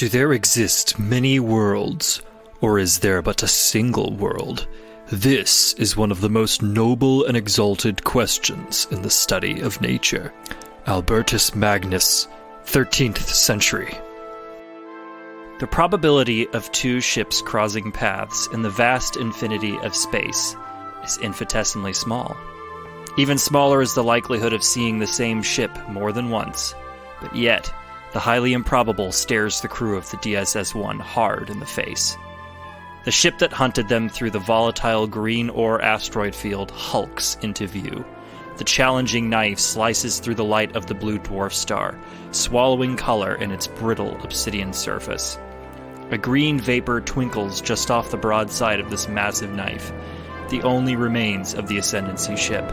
Do there exist many worlds, or is there but a single world? This is one of the most noble and exalted questions in the study of nature. Albertus Magnus, 13th century. The probability of two ships crossing paths in the vast infinity of space is infinitesimally small. Even smaller is the likelihood of seeing the same ship more than once, but yet, the highly improbable stares the crew of the DSS-1 hard in the face. The ship that hunted them through the volatile green ore asteroid field hulks into view. The challenging knife slices through the light of the blue dwarf star, swallowing color in its brittle obsidian surface. A green vapor twinkles just off the broad side of this massive knife, the only remains of the Ascendancy ship.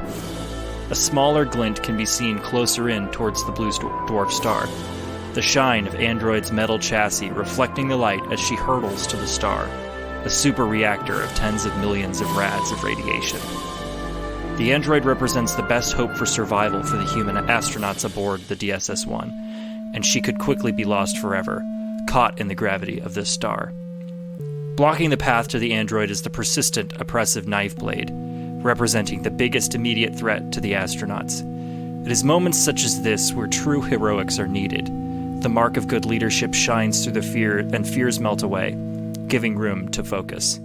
A smaller glint can be seen closer in towards the blue dwarf star, the shine of Android's metal chassis reflecting the light as she hurtles to the star, a super reactor of tens of millions of rads of radiation. The android represents the best hope for survival for the human astronauts aboard the DSS-1, and she could quickly be lost forever, caught in the gravity of this star. Blocking the path to the android is the persistent, oppressive knife blade, representing the biggest immediate threat to the astronauts. It is moments such as this where true heroics are needed. The mark of good leadership shines through the fear, and fears melt away, giving room to focus.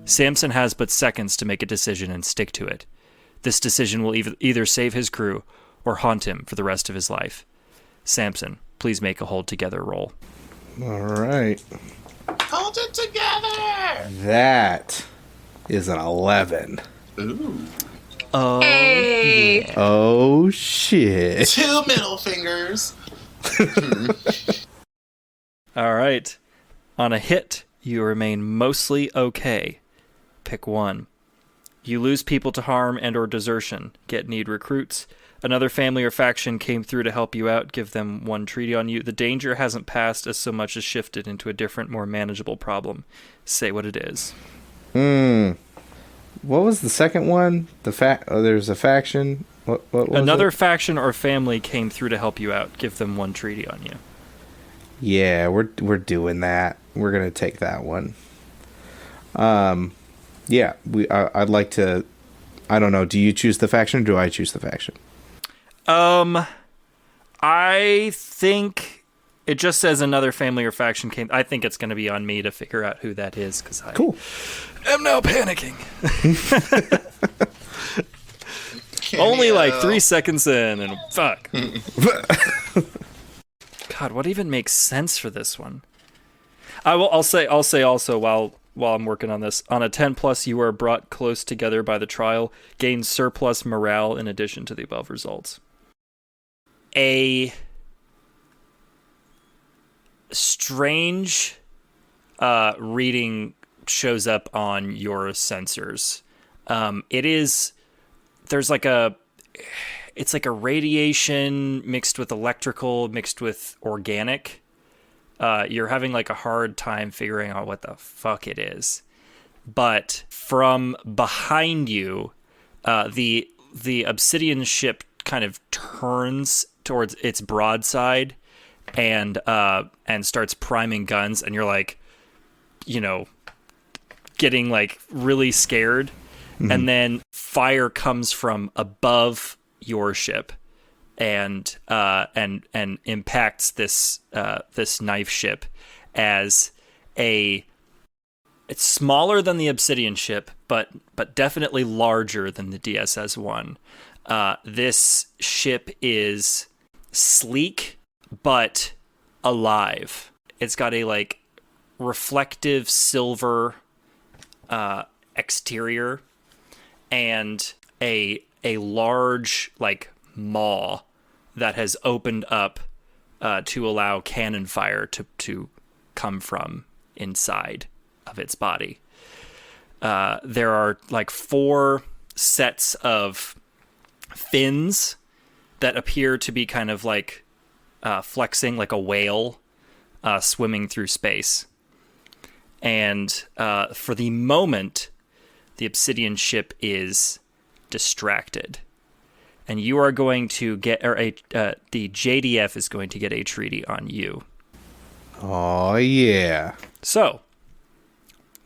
Samson has but seconds to make a decision and stick to it. This decision will either save his crew or haunt him for the rest of his life. Samson, please make a hold together roll. All right. Hold it together! That is an 11. Ooh. Oh, Hey! yeah. Oh, shit. 2 middle fingers. All right. On a hit, you remain mostly okay. Pick one. You lose people to harm and or desertion. Need recruits. Another family or faction came through to help you out. Give them one treaty on you. The danger hasn't passed as so much as shifted into a different, more manageable problem. Say what it is. What was the second one? There's a faction. What was Another it? faction or family came through to help you out. Give them one treaty on you. Yeah, we're doing that. We're gonna take that one. Yeah, I'd like to. I don't know. Do you choose the faction or do I choose the faction? I think it just says another family or faction came. I think it's going to be on me to figure out who that is because I am now panicking. Only like 3 seconds in, and fuck. God, what even makes sense for this one? I'll say also while I'm working on this, on a 10+, you are brought close together by the trial, gain surplus morale in addition to the above results. A strange reading shows up on your sensors. It's like a radiation mixed with electrical, mixed with organic. You're having like a hard time figuring out what the fuck it is. But from behind you, the obsidian ship kind of turns towards its broadside and starts priming guns, and you're like, getting like really scared. Mm-hmm. And then fire comes from above your ship and impacts this knife ship as it's smaller than the obsidian ship, but definitely larger than the DSS-1. This ship is sleek but alive. It's got a like reflective silver exterior and a large like maw that has opened up to allow cannon fire to come from inside of its body. There are like 4 sets of fins that appear to be kind of like flexing like a whale swimming through space. And for the moment, the obsidian ship is distracted. And you are going to get, the JDF is going to get a treaty on you. Oh, yeah. So,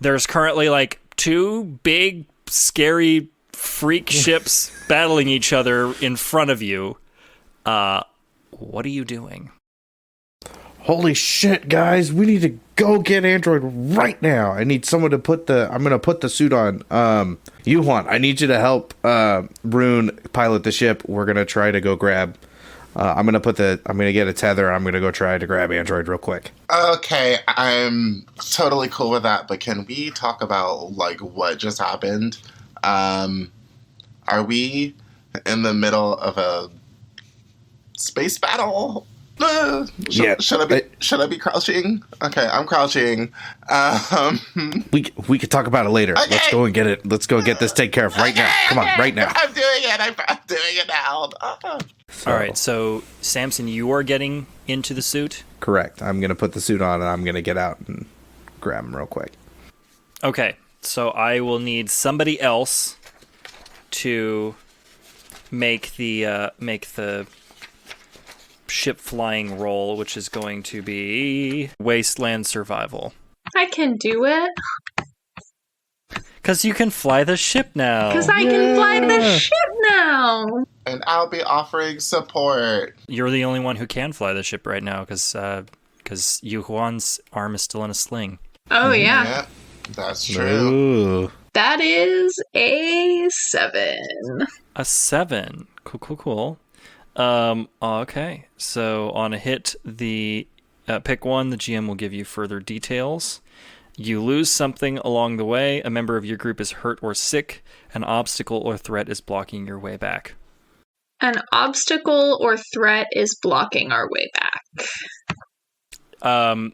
there's currently like two big, scary freak ships battling each other in front of you. What are you doing? Holy shit, guys. We need to go get Android right now. I need someone to I'm going to put the suit on. Yuhuan, I need you to help Rune pilot the ship. We're going to try to go grab... I'm going to get a tether. I'm going to go try to grab Android real quick. Okay, I'm totally cool with that, but can we talk about, like, what just happened? Are we in the middle of a space battle? Should I be crouching? Okay, I'm crouching. We could talk about it later. Okay. Let's go and get it. Let's go get this taken care of right now. Come on, right now. I'm doing it. I'm doing it now. All right, so Samson, you are getting into the suit? Correct. I'm going to put the suit on and I'm going to get out and grab him real quick. Okay, so I will need somebody else to make the ship flying roll, which is going to be wasteland survival. I can do it. Because you can fly the ship now. Because I can fly the ship now. And I'll be offering support. You're the only one who can fly the ship right now, because Yu Huan's arm is still in a sling. Oh, yeah. Yep, that's true. Ooh. That is a 7. A 7. Cool. Okay. So on a hit, the pick one, the GM will give you further details. You lose something along the way. A member of your group is hurt or sick. An obstacle or threat is blocking your way back. An obstacle or threat is blocking our way back.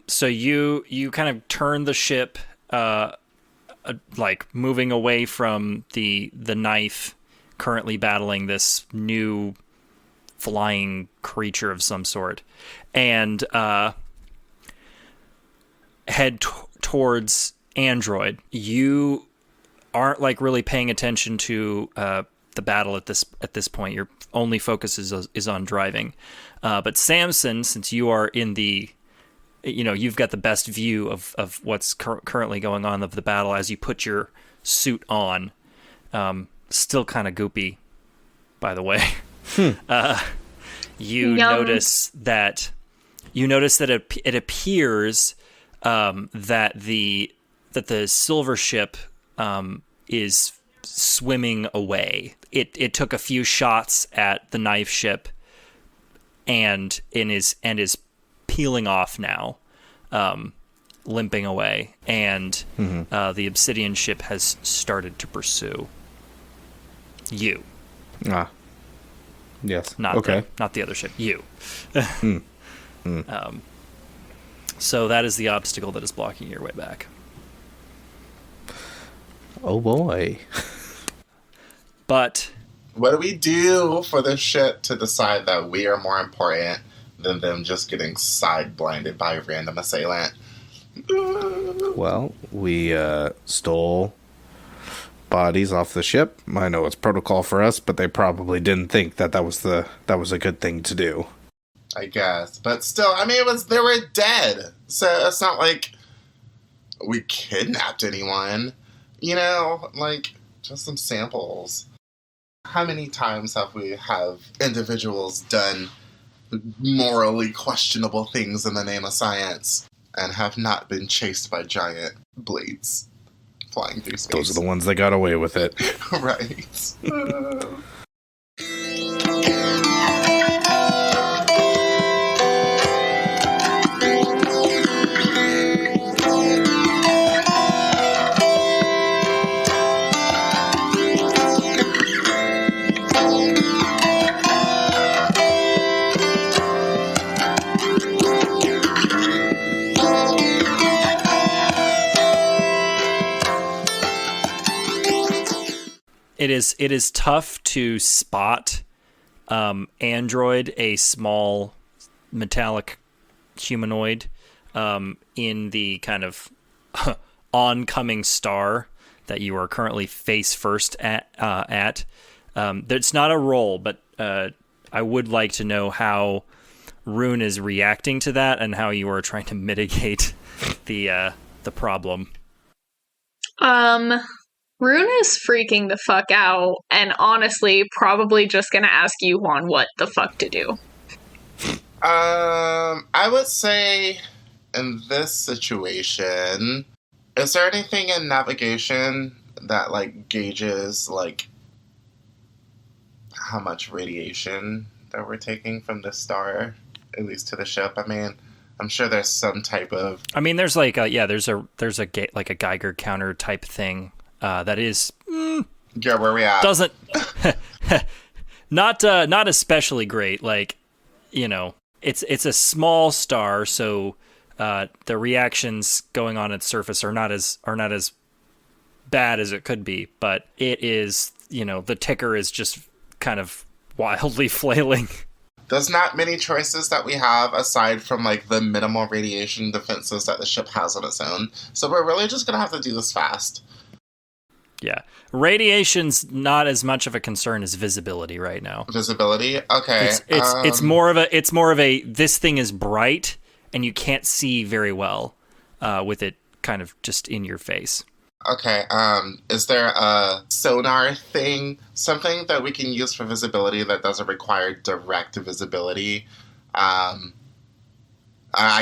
So you kind of turn the ship, like moving away from the knife, currently battling this new flying creature of some sort, and head towards Android. You aren't like really paying attention to the battle at this point. Your only focus is on driving. But Samson, since you are in the, you've got the best view of what's currently going on of the battle as you put your suit on. Still kind of goopy, by the way. You notice that it appears that the silver ship is swimming away. It took a few shots at the knife ship and is peeling off now, limping away, and the obsidian ship has started to pursue you. Yes. Not okay. not the other ship. You. So that is the obstacle that is blocking your way back. Oh boy. But what do we do for the ship to decide that we are more important than them just getting side blinded by a random assailant? Well, we stole bodies off the ship. I know it's protocol for us, but they probably didn't think that was a good thing to do. I guess, but still, I mean, they were dead, so it's not like we kidnapped anyone. Like just some samples. How many times have individuals done morally questionable things in the name of science and have not been chased by giant blades flying through space? Those are the ones that got away with it. Right. it is tough to spot Android, a small metallic humanoid, in the kind of oncoming star that you are currently face first at. It's not a roll, but I would like to know how Rune is reacting to that and how you are trying to mitigate the problem. Rune is freaking the fuck out, and honestly, probably just gonna ask you, Juan, what the fuck to do. I would say in this situation, is there anything in navigation that like gauges like how much radiation that we're taking from the star, at least to the ship? I mean, I'm sure there's some type of. I mean, there's like there's a Geiger counter type thing that is Yeah, where we at? doesn't not especially great. Like, you know, it's a small star, so the reactions going on its surface are not as bad as it could be. But it is, you know, the ticker is just kind of wildly flailing. There's not many choices that we have aside from like the minimal radiation defenses that the ship has on its own. So we're really just gonna have to do this fast. Yeah, radiation's not as much of a concern as visibility right now. Visibility, okay. It's more of a this thing is bright and you can't see very well with it kind of just in your face. Okay, is there a sonar thing, something that we can use for visibility that doesn't require direct visibility? I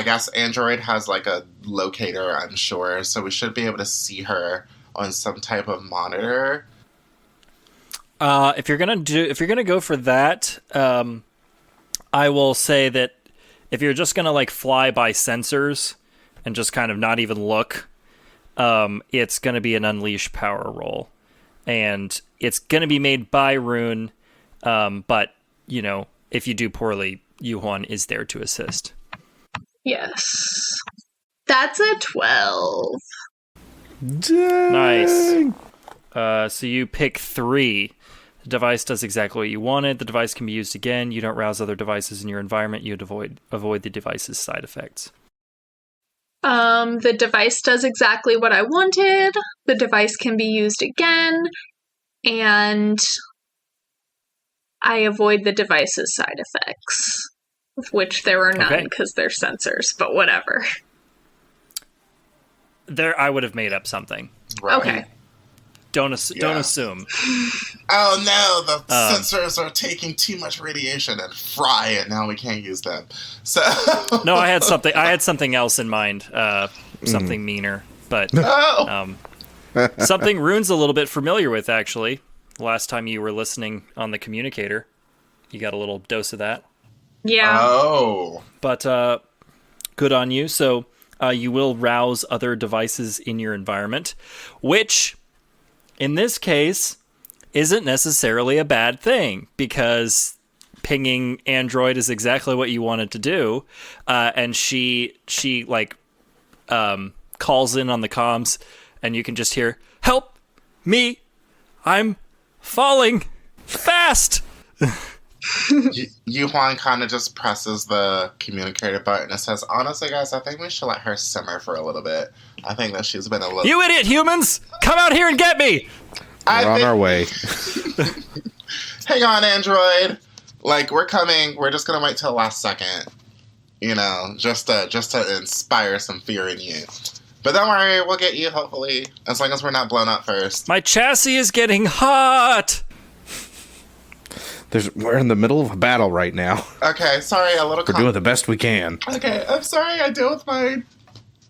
guess Android has like a locator, I'm sure, so we should be able to see her on some type of monitor. If you're gonna go for that, I will say that if you're just gonna like fly by sensors and just kind of not even look, it's gonna be an unleash power roll, and it's gonna be made by Rune. But you know, if you do poorly, Yuhuan is there to assist. Yes. That's a 12. Nice. So you pick 3. The device does exactly what you wanted. The device can be used again. You don't rouse other devices in your environment. You'd avoid the device's side effects. The device does exactly what I wanted. The device can be used again. And I avoid the device's side effects. Of which there are none because they're sensors, but whatever. There, I would have made up something. Right. Okay. Don't assume. Oh no, the sensors are taking too much radiation and fry it. Now we can't use them. So No, I had something else in mind. Something meaner, but something Rune's a little bit familiar with. Actually, last time you were listening on the communicator, you got a little dose of that. Yeah. Oh. But good on you. So you will rouse other devices in your environment, which, in this case, isn't necessarily a bad thing, because pinging Android is exactly what you wanted to do. And she calls in on the comms, and you can just hear, "Help me! I'm falling fast!" Yuhuan kind of just presses the communicator button and says, "Honestly, guys, I think we should let her simmer for a little bit. I think that she's been a little." You idiot humans! Come out here and get me! We're on our way. Hang on, Android. Like, we're coming. We're just gonna wait till the last second. You know, just to inspire some fear in you. But don't worry, we'll get you, hopefully, as long as we're not blown up first. My chassis is getting hot! We're in the middle of a battle right now. Okay, sorry, a little. We're doing the best we can. Okay, I'm sorry. I deal with my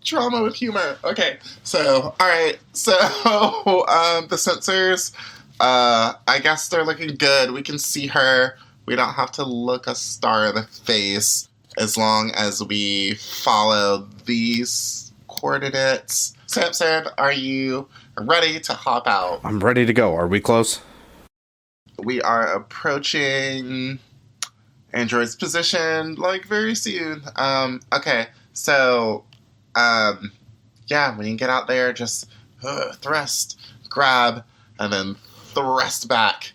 trauma with humor. Okay, so all right, so the sensors, I guess they're looking good. We can see her. We don't have to look a star in the face as long as we follow these coordinates. Samson, are you ready to hop out? I'm ready to go. Are we close? We are approaching Android's position, like, very soon. Okay, so, yeah, when you get out there, just thrust, grab, and then thrust back.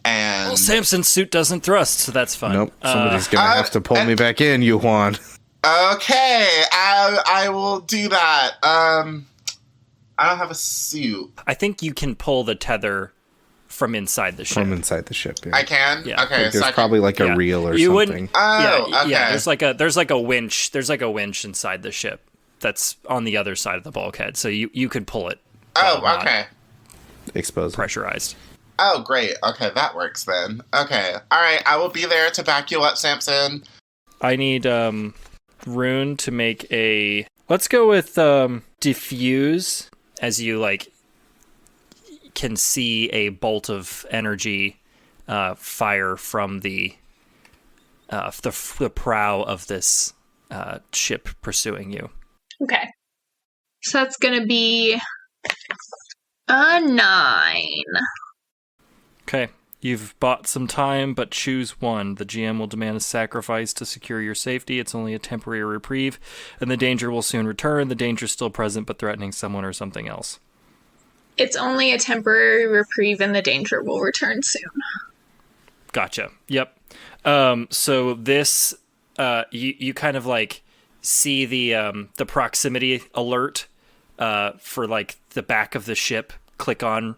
And Well, Samson's suit doesn't thrust, so that's fine. Nope. Somebody's going to have to pull me back in, Yuhuan. Okay, I will do that. I don't have a suit. I think you can pull the tether from inside the ship. From inside the ship, yeah. I can? Yeah. Okay, There's probably like a reel or You something. wouldn't- Oh, okay. Yeah, there's like a winch. There's like a winch inside the ship that's on the other side of the bulkhead, so you could pull it. Oh, okay. Exposed. Pressurized. Oh, great. Okay, that works then. Okay. All right, I will be there to back you up, Samson. I need Rune to make a. Let's go with diffuse, as you like can see a bolt of energy fire from the prow of this ship pursuing you. Okay. So that's gonna be a 9. Okay. You've bought some time, but choose one. The GM will demand a sacrifice to secure your safety. It's only a temporary reprieve, and the danger will soon return. The danger is still present, but threatening someone or something else. It's only a temporary reprieve and the danger will return soon. Gotcha. Yep. So this, you kind of like see the proximity alert for like the back of the ship click on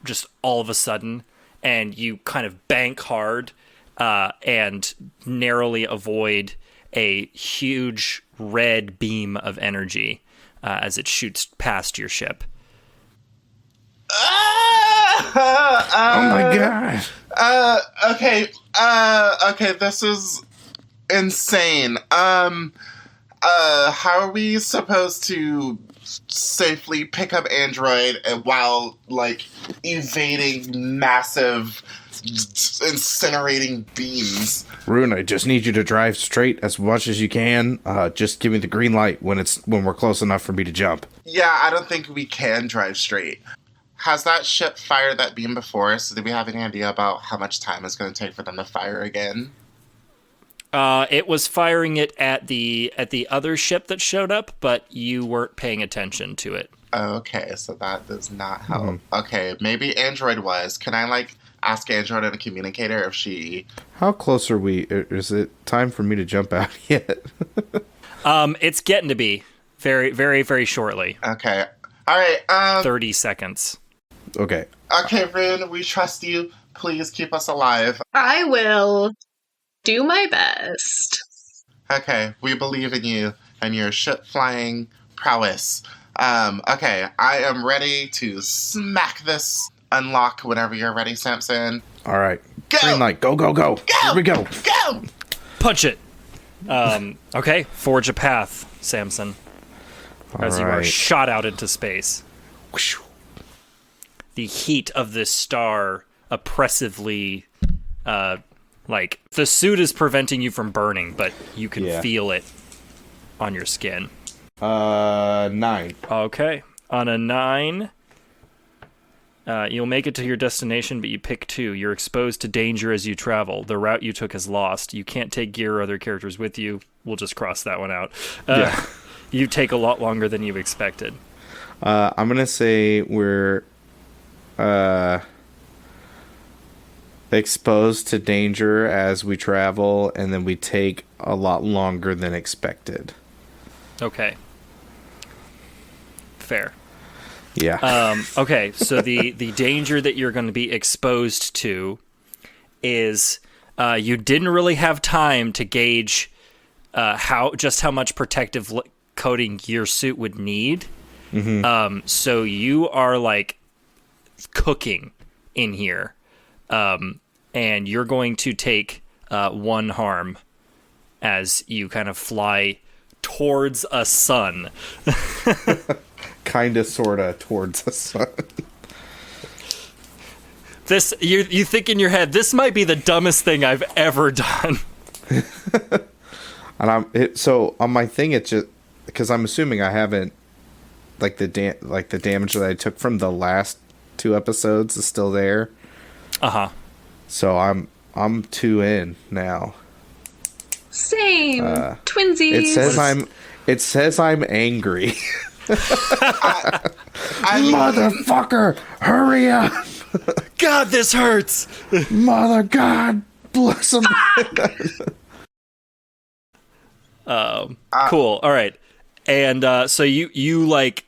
just all of a sudden, and you kind of bank hard and narrowly avoid a huge red beam of energy as it shoots past your ship. Oh my god. Okay, this is insane. How are we supposed to safely pick up Android while, like, evading massive incinerating beams? Rune, I just need you to drive straight as much as you can. Just give me the green light when we're close enough for me to jump. Yeah, I don't think we can drive straight. Has that ship fired that beam before? So do we have any idea about how much time it's going to take for them to fire again? It was firing it at the other ship that showed up, but you weren't paying attention to it. Okay, so that does not help. Okay, maybe Android was. Can I, like, ask Android on a communicator if she... How close are we? Is it time for me to jump out yet? It's getting to be very, very, very shortly. Okay. All right, 30 seconds. Okay. Okay, Rune, we trust you. Please keep us alive. I will do my best. Okay, we believe in you and your ship-flying prowess. Okay, I am ready to smack this unlock whenever you're ready, Samson. All right. Go! Green light. Go, go, go. Here we go. Go! Punch it! Okay, forge a path, Samson, as you are shot out into space. The heat of this star oppressively, like, the suit is preventing you from burning, but you can feel it on your skin. 9. Okay. On a 9, you'll make it to your destination, but you pick 2. You're exposed to danger as you travel. The route you took is lost. You can't take gear or other characters with you. We'll just cross that one out. You take a lot longer than you expected. I'm going to say we're exposed to danger as we travel, and then we take a lot longer than expected. Okay. Fair. Yeah. Okay, so the danger that you're going to be exposed to is you didn't really have time to gauge how much protective coating your suit would need. Mm-hmm. So you are like cooking in here, and you're going to take 1 harm as you kind of fly towards a sun. Kinda, sorta, towards the sun. This you think in your head, this might be the dumbest thing I've ever done. And so on my thing, it's just because I'm assuming I haven't, like, the damage that I took from the last 2 episodes is still there. So I'm 2 in now. Same. Twinsies. It says I'm angry. Motherfucker, hurry up. God, this hurts. Mother God bless him. Cool. All right. And so you like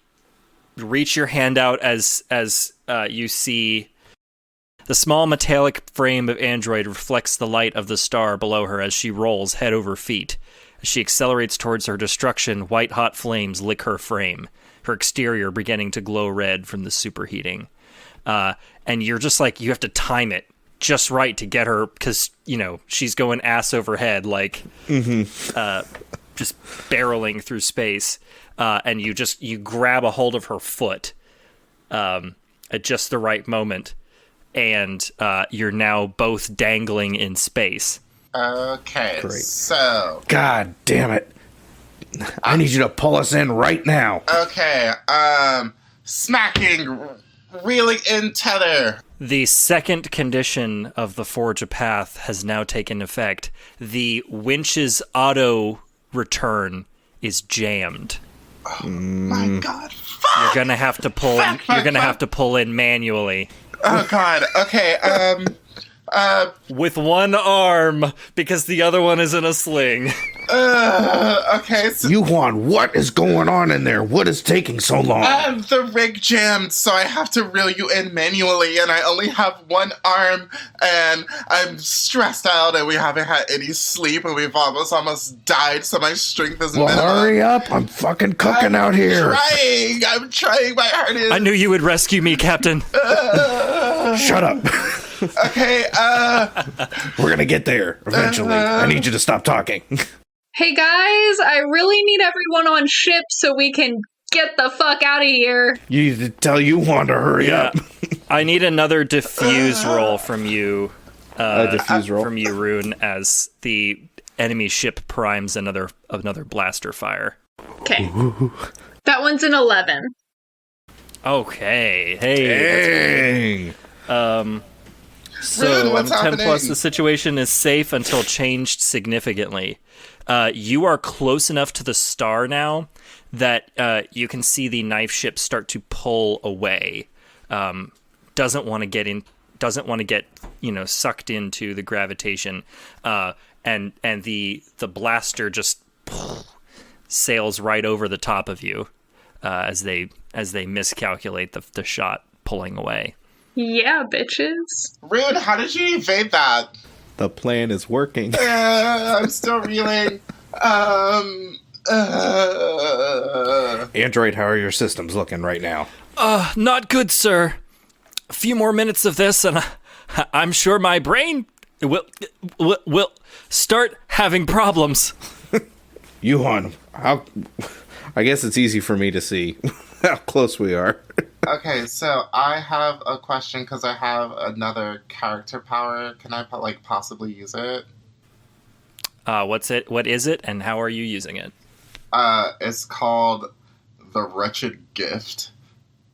reach your hand out as you see The small metallic frame of Android reflects the light of the star below her as she rolls head over feet. As she accelerates towards her destruction, white-hot flames lick her frame, her exterior beginning to glow red from the superheating. And you're just like, you have to time it just right to get her, because, she's going ass over head, like, just barreling through space. And you grab a hold of her foot at just the right moment, and you're now both dangling in space. Okay, Great. So... God damn it. I need you to pull us in right now. Okay, smacking, reeling in tether. The second condition of the Forge a Path has now taken effect. The winch's auto return is jammed. Oh my god, fuck! You're gonna have to pull. Have to pull in manually. Oh god. Okay. With one arm, because the other one is in a sling. Okay. So, Yuan, what is going on in there? What is taking so long? the rig jammed, so I have to reel you in manually, and I only have one arm, and I'm stressed out, and we haven't had any sleep, and we've almost died, so my strength is Well, minimal. hurry up. I'm fucking cooking out here. I'm trying my hardest. I knew you would rescue me, Captain. Shut up. Okay, We're going to get there eventually. I need you to stop talking. Hey guys, I really need everyone on ship so we can get the fuck out of here. You need to tell Yuan to hurry up. I need another diffuse roll from you. Diffuse roll? From you, Rune, as the enemy ship primes another blaster fire. Okay. That one's an 11. Okay. Hey. Dang. So Rune, what's on 10 happening? plus, the situation is safe until changed significantly. You are close enough to the star now that you can see the knife ship start to pull away. Doesn't want to get sucked into the gravitation. And the blaster just sails right over the top of you as they miscalculate the shot pulling away. Yeah, bitches. Rune, how did you evade that? The plan is working. I'm still reeling. Android, how are your systems looking right now? Not good, sir. A few more minutes of this, and I'm sure my brain will start having problems. Yuan, I guess it's easy for me to see how close we are. Okay, so I have a question because I have another character power. Can I possibly use it? What is it, and how are you using it? It's called the Wretched Gift.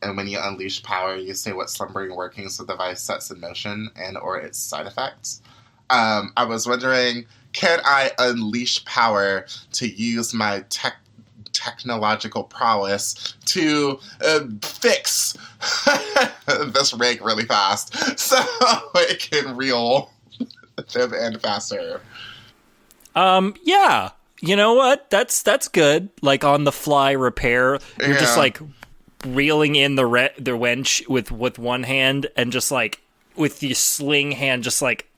And when you unleash power, you say what slumbering workings the device sets in motion and or its side effects. I was wondering, can I unleash power to use my technological prowess to fix this rig really fast so it can reel them in faster? Yeah. You know what? That's good. Like on the fly repair. You're just Yeah. like reeling in the wench with one hand and just like with the sling hand just like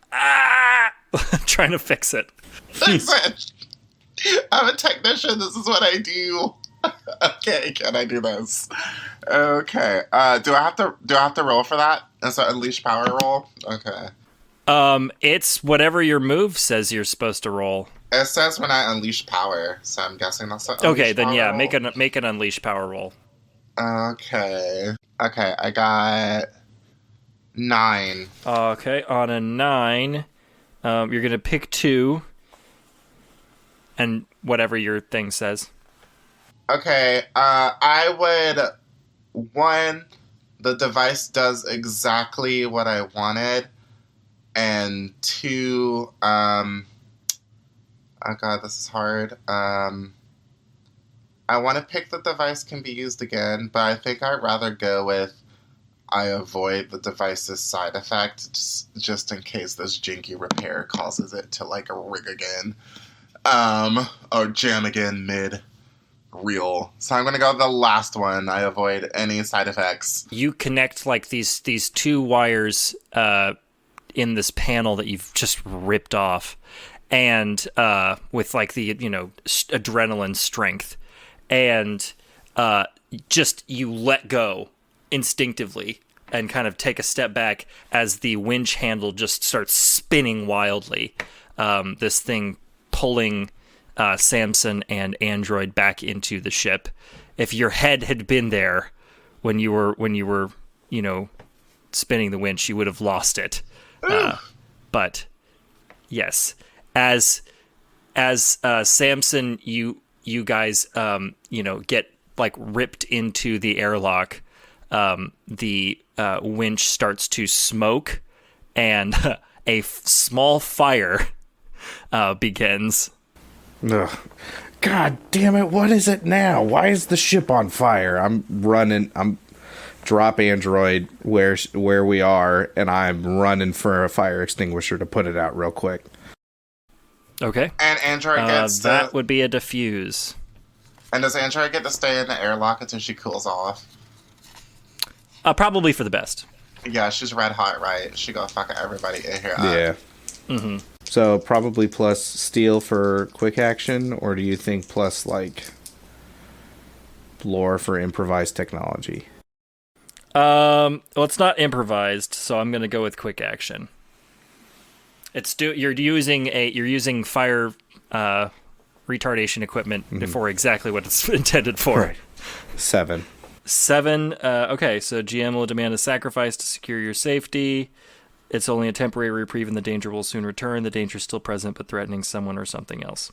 trying to fix it. Listen, I'm a technician. This is what I do. Okay, can I do this? Okay. Do I have to roll for that? Is it unleash power roll? Okay. It's whatever your move says you're supposed to roll. It says when I unleash power, so I'm guessing that's an Okay, unleash then power yeah, roll. make an unleash power roll. Okay. Okay, I got 9. Okay, on a 9, you're gonna pick 2, and whatever your thing says. Okay, I would... 1, the device does exactly what I wanted, and 2, oh god, this is hard. I want to pick the device can be used again, but I think I'd rather go with I avoid the device's side effect, just in case this jinky repair causes it to rig again. Or jam again real. So I'm going to go with the last one. I avoid any side effects. You connect like these two wires in this panel that you've just ripped off, and with like the adrenaline strength, and just you let go instinctively and kind of take a step back as the winch handle just starts spinning wildly. This thing pulling Samson and Android back into the ship. If your head had been there when you were spinning the winch, you would have lost it. But yes, as Samson, you guys get like ripped into the airlock. The winch starts to smoke, and a small fire begins. Ugh. God damn it, what is it now? Why is the ship on fire? I'm drop Android where we are, and I'm running for a fire extinguisher to put it out real quick. Okay. And Android gets that would be a diffuse. And does Android get to stay in the airlock until she cools off? Probably for the best. Yeah, she's red hot, right? She gonna fuck everybody in here up. Yeah. Mm-hmm. So probably plus steel for quick action, or do you think plus like lore for improvised technology? Well, it's not improvised, so I'm gonna go with quick action. You're using fire retardation equipment for exactly what it's intended for. Right. 7. Okay, so GM will demand a sacrifice to secure your safety. It's only a temporary reprieve and the danger will soon return. The danger is still present but threatening someone or something else.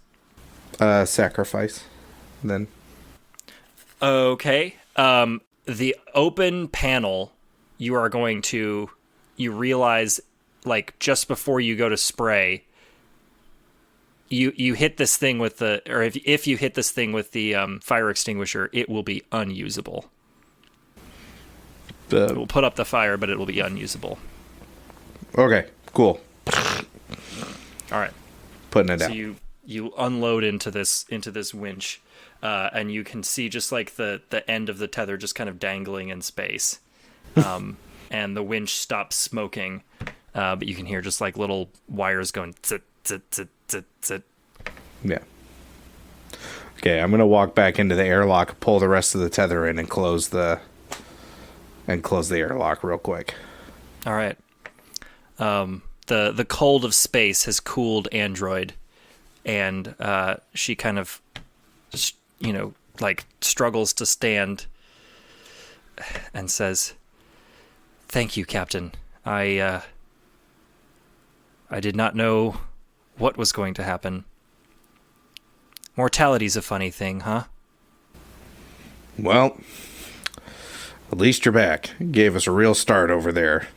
Sacrifice, then. Okay. The open panel, you realize, like, just before you go to spray, you hit this thing with if you hit this thing with the fire extinguisher, it will be unusable. It will put up the fire, but it will be unusable. Okay, cool. All right. Putting it out. So you unload into this winch, and you can see just like the end of the tether just kind of dangling in space, and the winch stops smoking, but you can hear just like little wires going zit zit zit zit zit. Yeah. Okay, I'm gonna walk back into the airlock, pull the rest of the tether in, and close the airlock real quick. All right. The cold of space has cooled Android, and she kind of, like struggles to stand, and says, "Thank you, Captain. I did not know what was going to happen. Mortality's a funny thing, huh?" Well, at least you're back. You gave us a real start over there.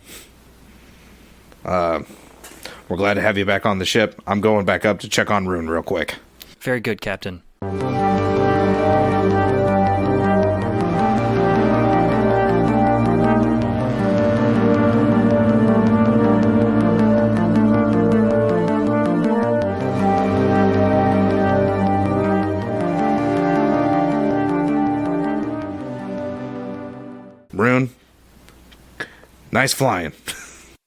We're glad to have you back on the ship. I'm going back up to check on Rune real quick. Very good, Captain. Rune, nice flying.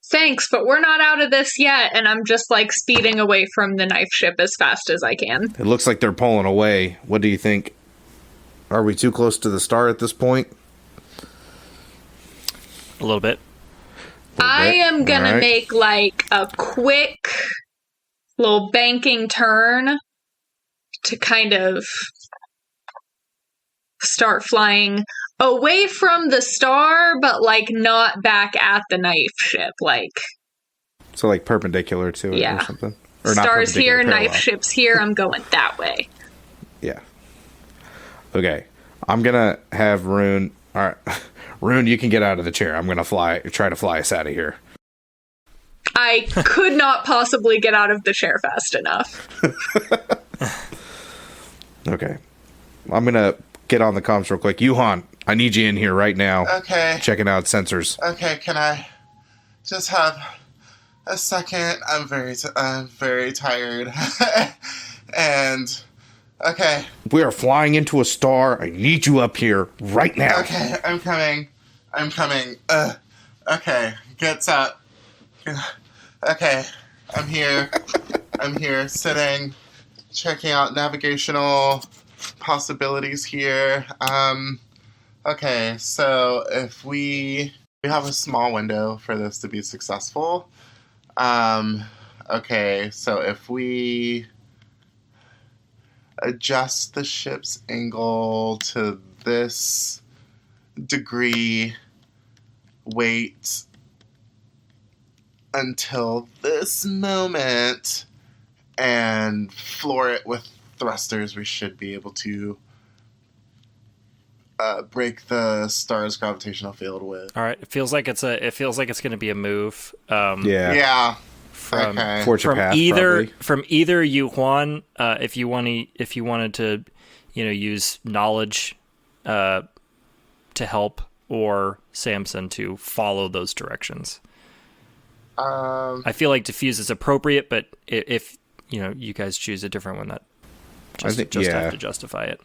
Thanks, but we're not out of this yet, and I'm just like speeding away from the knife ship as fast as I can. It looks like they're pulling away. What do you think? Are we too close to the star at this point? A little bit. I am gonna make like a quick little banking turn to kind of start flying away from the star, but like not back at the knife ship. Like, so like perpendicular to it or something? Or not stars here, parallel. knife ships here. I'm going that way. Yeah. Okay. I'm gonna have Rune. All right, Rune, you can get out of the chair. I'm gonna try to fly us out of here. I could not possibly get out of the chair fast enough. Okay. I'm gonna get on the comms real quick. Yuhan, I need you in here right now. Okay. Checking out sensors. Okay, can I just have a second? I'm very tired. And Okay. We are flying into a star. I need you up here right now. Okay, I'm coming. Okay, gets up. Okay, I'm here. I'm here, sitting, checking out navigational possibilities here. Okay, so if we have a small window for this to be successful. Okay, so if we adjust the ship's angle to this degree, wait until this moment, and floor it with thrusters, we should be able to break the star's gravitational field with. All right. It feels like it's going to be a move. Yeah. From Okay. Fortune from path, either probably. from either you Juan, if you wanted to, use knowledge, to help, or Samson to follow those directions. I feel like diffuse is appropriate, but if you guys choose a different one, that have to justify it.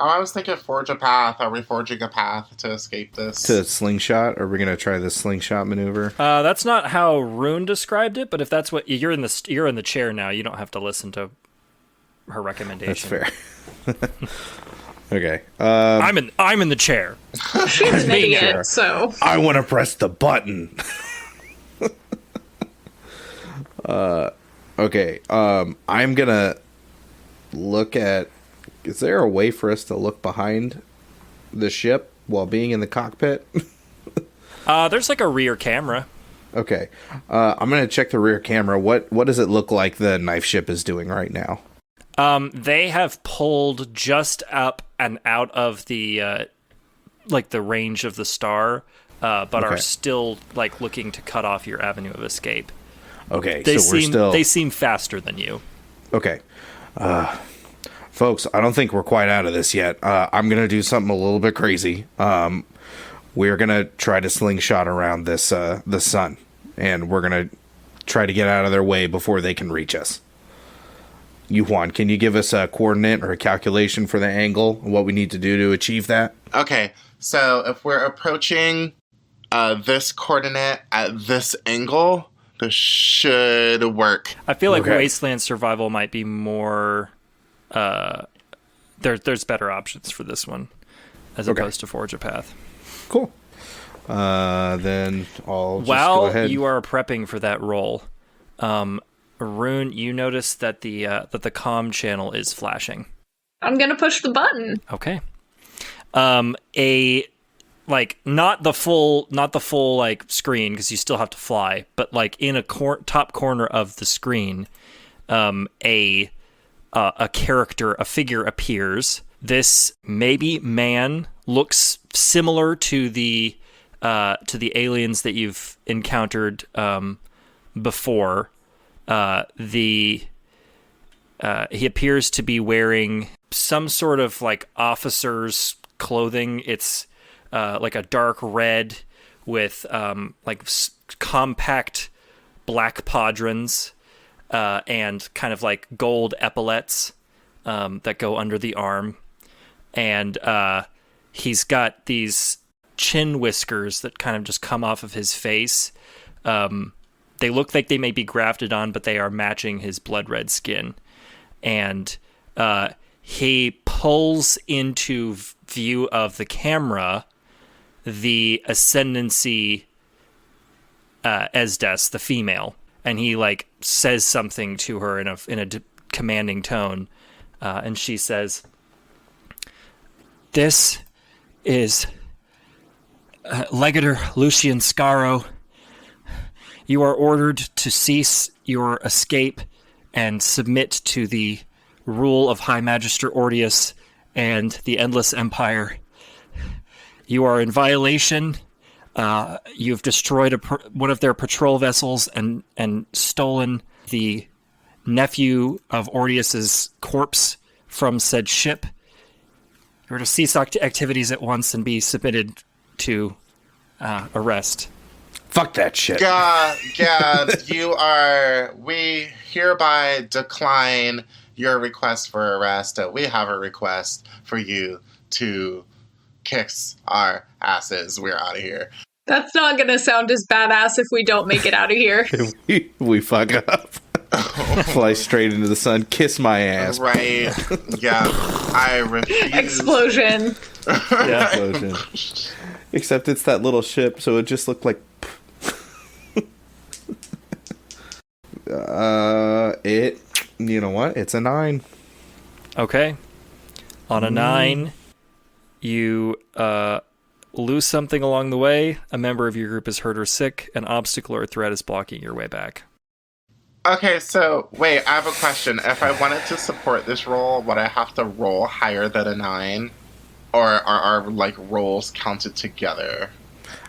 I was thinking forge a path. Are we forging a path to escape this? To slingshot? Are we going to try the slingshot maneuver? That's not how Rune described it, but if that's what you're in the chair now, you don't have to listen to her recommendation. That's fair. Okay. I'm in the chair. She's an idiot, so. I want to press the button. Okay. I'm going to look at... Is there a way for us to look behind the ship while being in the cockpit? There's like a rear camera. Okay. I'm going to check the rear camera. What does it look like the knife ship is doing right now? They have pulled just up and out of the the range of the star, but are still looking to cut off your avenue of escape. Okay, They seem faster than you. Okay. Folks, I don't think we're quite out of this yet. I'm going to do something a little bit crazy. We're going to try to slingshot around the sun, and we're going to try to get out of their way before they can reach us. You, Juan, can you give us a coordinate or a calculation for the angle and what we need to do to achieve that? Okay, so if we're approaching this coordinate at this angle, this should work. I feel like Wasteland Survival might be more... there's better options for this one as opposed to Forge a Path. Cool. Then I'll just While go ahead. you are prepping for that roll, Rune, you notice that the comm channel is flashing. I'm gonna push the button. Okay. Not the full screen, because you still have to fly, but in a top corner of the screen, a character, a figure appears. This maybe man looks similar to the aliens that you've encountered before. He appears to be wearing some sort of officer's clothing. It's a dark red with compact black podrons. And kind of gold epaulets that go under the arm. And he's got these chin whiskers that kind of just come off of his face. They look like they may be grafted on, but they are matching his blood red skin. And he pulls into view of the camera the Ascendancy Esdes, the female. And he says something to her in a commanding tone, and she says, "This is Legator Lucian Scaro. You are ordered to cease your escape and submit to the rule of High Magister Ordius and the Endless Empire. You are in violation. You've destroyed one of their patrol vessels and stolen the nephew of Ordius's corpse from said ship. You're to cease activities at once and be submitted to arrest." Fuck that shit. God, we hereby decline your request for arrest. We have a request for you to kiss our asses. We're out of here. That's not going to sound as badass if we don't make it out of here. we fuck up. Fly straight into the sun. Kiss my ass. Right. Yeah. I refuse. Explosion. Yeah. Explosion. Except it's that little ship, so it just looked like... You know what? It's a 9. Okay. On a 9, you lose something along the way. A member of your group is hurt or sick. An obstacle or threat is blocking your way back. Okay, so wait, I have a question. If I wanted to support this roll, would I have to roll higher than a 9? Or are like rolls counted together?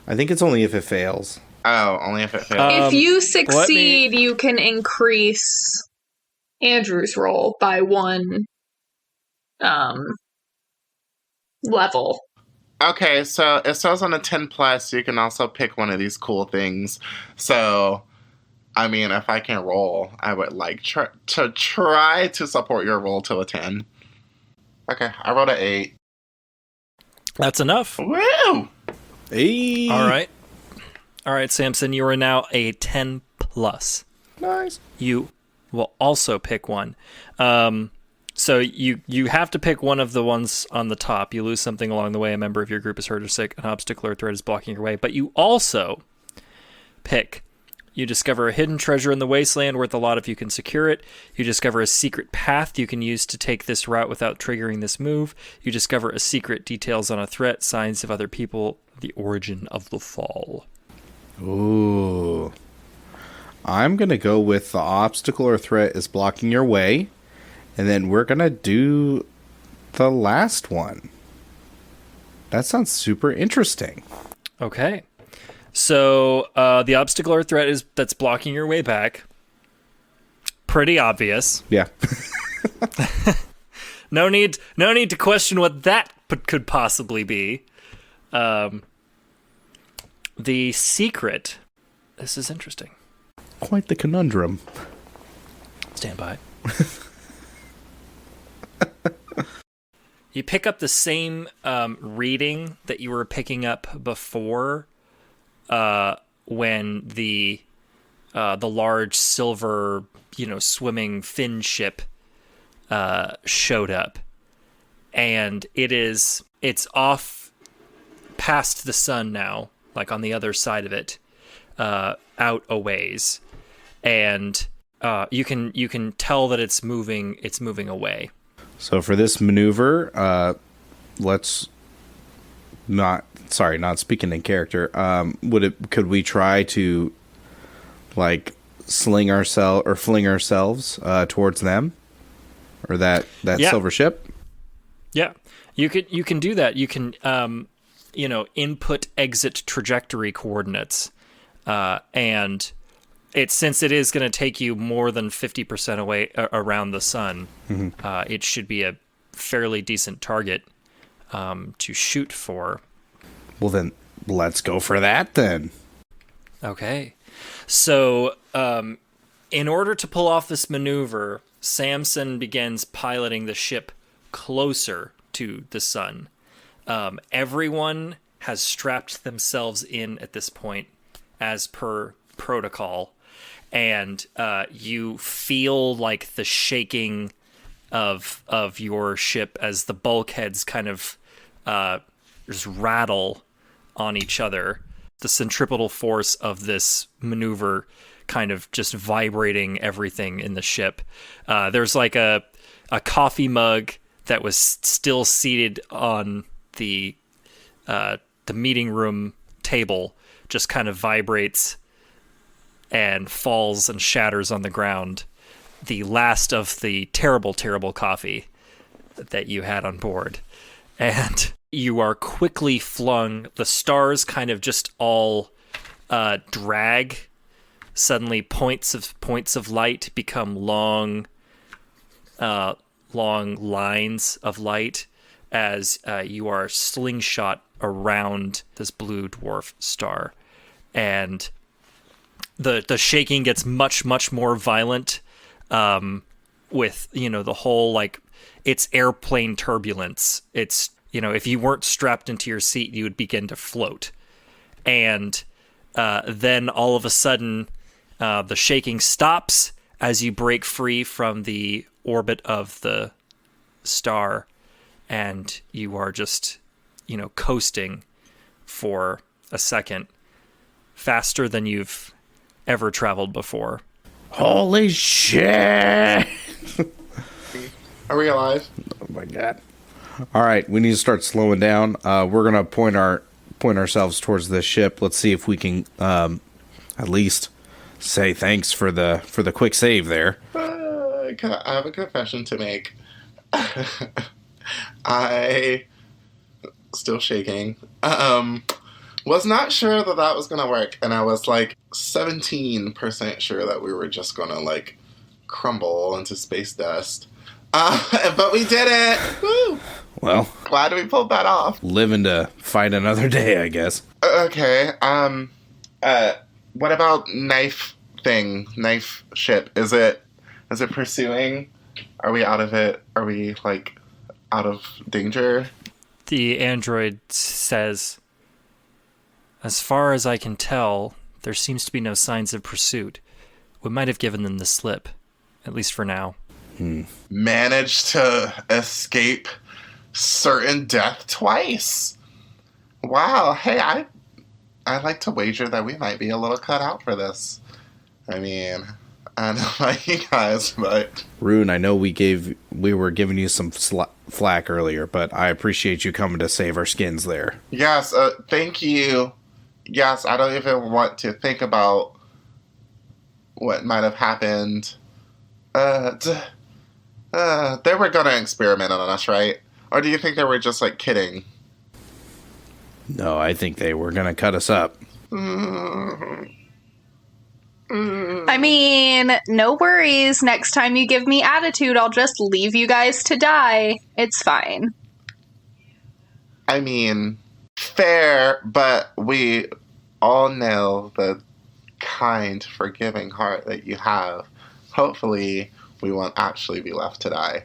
I think it's only if it fails. Oh, only if it fails. If you succeed, you can increase Andrew's roll by 1 level. Okay, so it says on a 10 plus, you can also pick one of these cool things. So, I mean, if I can roll, I would like to try to support your roll to a 10. Okay, I rolled an 8. That's enough. Woo! Hey. All right, Samson, you are now a 10 plus. Nice. You will also pick one. So you have to pick one of the ones on the top. You lose something along the way. A member of your group is hurt or sick. An obstacle or threat is blocking your way. But you also pick. You discover a hidden treasure in the wasteland worth a lot if you can secure it. You discover a secret path you can use to take this route without triggering this move. You discover a secret, details on a threat, signs of other people, the origin of the fall. Ooh. I'm going to go with the obstacle or threat is blocking your way. And then we're going to do the last one. That sounds super interesting. Okay. So the obstacle or threat that's blocking your way back. Pretty obvious. Yeah. No need to question what that could possibly be. The secret. This is interesting. Quite the conundrum. Stand by. You pick up the same reading that you were picking up before. When the large silver, swimming fin ship showed up, and it's off past the sun now, like on the other side of it, out a ways, and you can tell that it's moving away. So for this maneuver, not speaking in character. Could we try to like fling ourselves towards them or that silver ship? Yeah, you can do that. You can input exit trajectory coordinates, and since it is going to take you more than 50% away around the sun, it should be a fairly decent target to shoot for. Well, then let's go for that then. Okay. So, in order to pull off this maneuver, Samson begins piloting the ship closer to the sun. Everyone has strapped themselves in at this point, as per protocol, and you feel like the shaking of your ship as the bulkheads kind of just rattle on each other. The centripetal force of this maneuver kind of just vibrating everything in the ship. There's like a coffee mug that was still seated on the meeting room table, just kind of vibrates and falls and shatters on the ground. The last of the terrible, terrible coffee that you had on board. And you are quickly flung. The stars kind of just all drag. Suddenly, points of light become long lines of light as you are slingshot around this blue dwarf star, and the shaking gets much more violent. with, the whole, like, it's airplane turbulence. It's, if you weren't strapped into your seat, you would begin to float. And then all of a sudden, the shaking stops as you break free from the orbit of the star, and you are just, coasting for a second, faster than you've ever traveled before. Holy shit! Are we alive? Oh my god. All right, we need to start slowing down. We're going to point ourselves towards this ship. Let's see if we can at least say thanks for the quick save there. I have a confession to make. I still shaking. Was not sure that was gonna work, and I was like 17% sure that we were just gonna like crumble into space dust. But we did it. Woo! Well, glad we pulled that off. Living to fight another day, I guess. Okay. What about knife ship? Is it pursuing? Are we out of it? Are we like out of danger? The android says, as far as I can tell, there seems to be no signs of pursuit. We might have given them the slip, at least for now. Managed to escape certain death twice. Wow. Hey, I like to wager that we might be a little cut out for this. I mean, I don't know about you guys, but... Rune, I know we were giving you some flack earlier, but I appreciate you coming to save our skins there. Yes, thank you. Yes, I don't even want to think about what might have happened. They were gonna experiment on us, right? Or do you think they were just, like, kidding? No, I think they were gonna cut us up. I mean, no worries. Next time you give me attitude, I'll just leave you guys to die. It's fine. I mean, fair, but we all know the kind, forgiving heart that you have. Hopefully, we won't actually be left to die.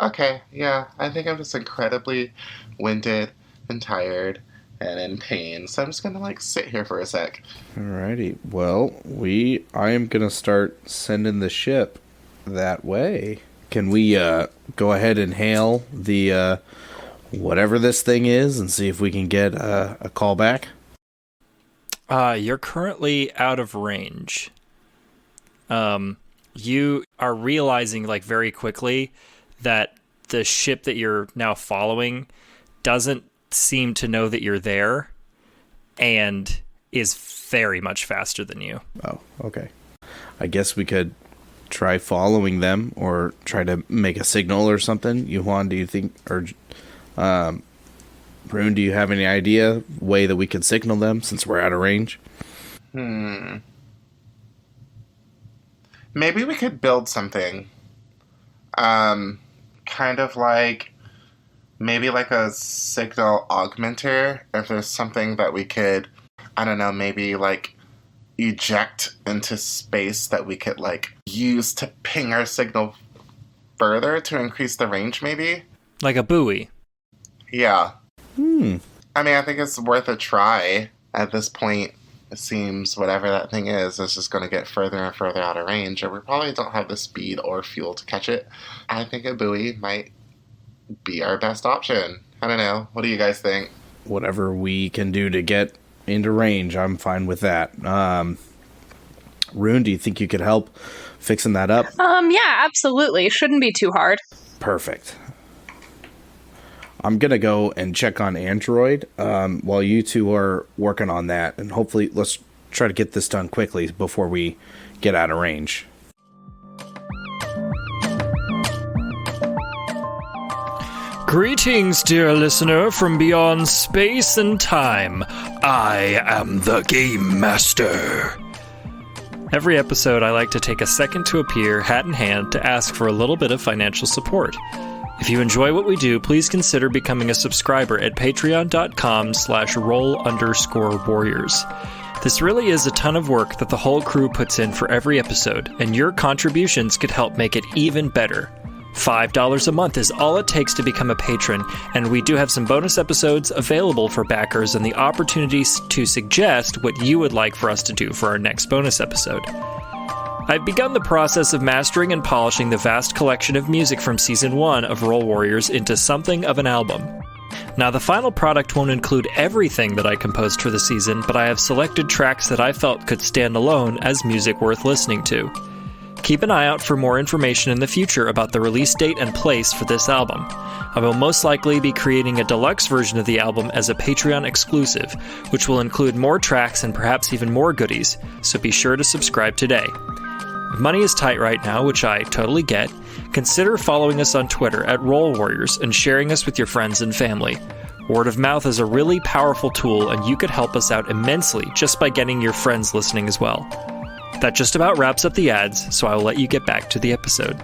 Okay, yeah, I think I'm just incredibly winded and tired and in pain, so I'm just gonna, like, sit here for a sec. Alrighty, well, I am gonna start sending the ship that way. Can we, go ahead and hail the, whatever this thing is and see if we can get a call back? You're currently out of range. You are realizing, like, very quickly that the ship that you're now following doesn't seem to know that you're there and is very much faster than you. Oh, okay. I guess we could try following them or try to make a signal or something. Yuan, do you think, or Rune, do you have any way that we could signal them since we're out of range? Maybe we could build something. Kind of like, maybe like a signal augmenter, if there's something that we could, I don't know, maybe like eject into space that we could like use to ping our signal further to increase the range, maybe? Like a buoy. Yeah. I mean, I think it's worth a try. At this point, it seems whatever that thing is just going to get further and further out of range, and we probably don't have the speed or fuel to catch it. I think a buoy might be our best option. I don't know. What do you guys think? Whatever we can do to get into range, I'm fine with that. Rune, do you think you could help fixing that up? Yeah, absolutely. Shouldn't be too hard. Perfect. I'm going to go and check on Android while you two are working on that. And hopefully, let's try to get this done quickly before we get out of range. Greetings, dear listener, from beyond space and time. I am the Game Master. Every episode, I like to take a second to appear, hat in hand, to ask for a little bit of financial support. If you enjoy what we do, please consider becoming a subscriber at patreon.com/roll_warriors. This really is a ton of work that the whole crew puts in for every episode, and your contributions could help make it even better. $5 a month is all it takes to become a patron, and we do have some bonus episodes available for backers and the opportunities to suggest what you would like for us to do for our next bonus episode. I've begun the process of mastering and polishing the vast collection of music from Season 1 of Roll Warriors into something of an album. Now, the final product won't include everything that I composed for the season, but I have selected tracks that I felt could stand alone as music worth listening to. Keep an eye out for more information in the future about the release date and place for this album. I will most likely be creating a deluxe version of the album as a Patreon exclusive, which will include more tracks and perhaps even more goodies, so be sure to subscribe today. If money is tight right now, which I totally get, consider following us on Twitter at Roll Warriors and sharing us with your friends and family. Word of mouth is a really powerful tool, and you could help us out immensely just by getting your friends listening as well. That just about wraps up the ads, so I will let you get back to the episode.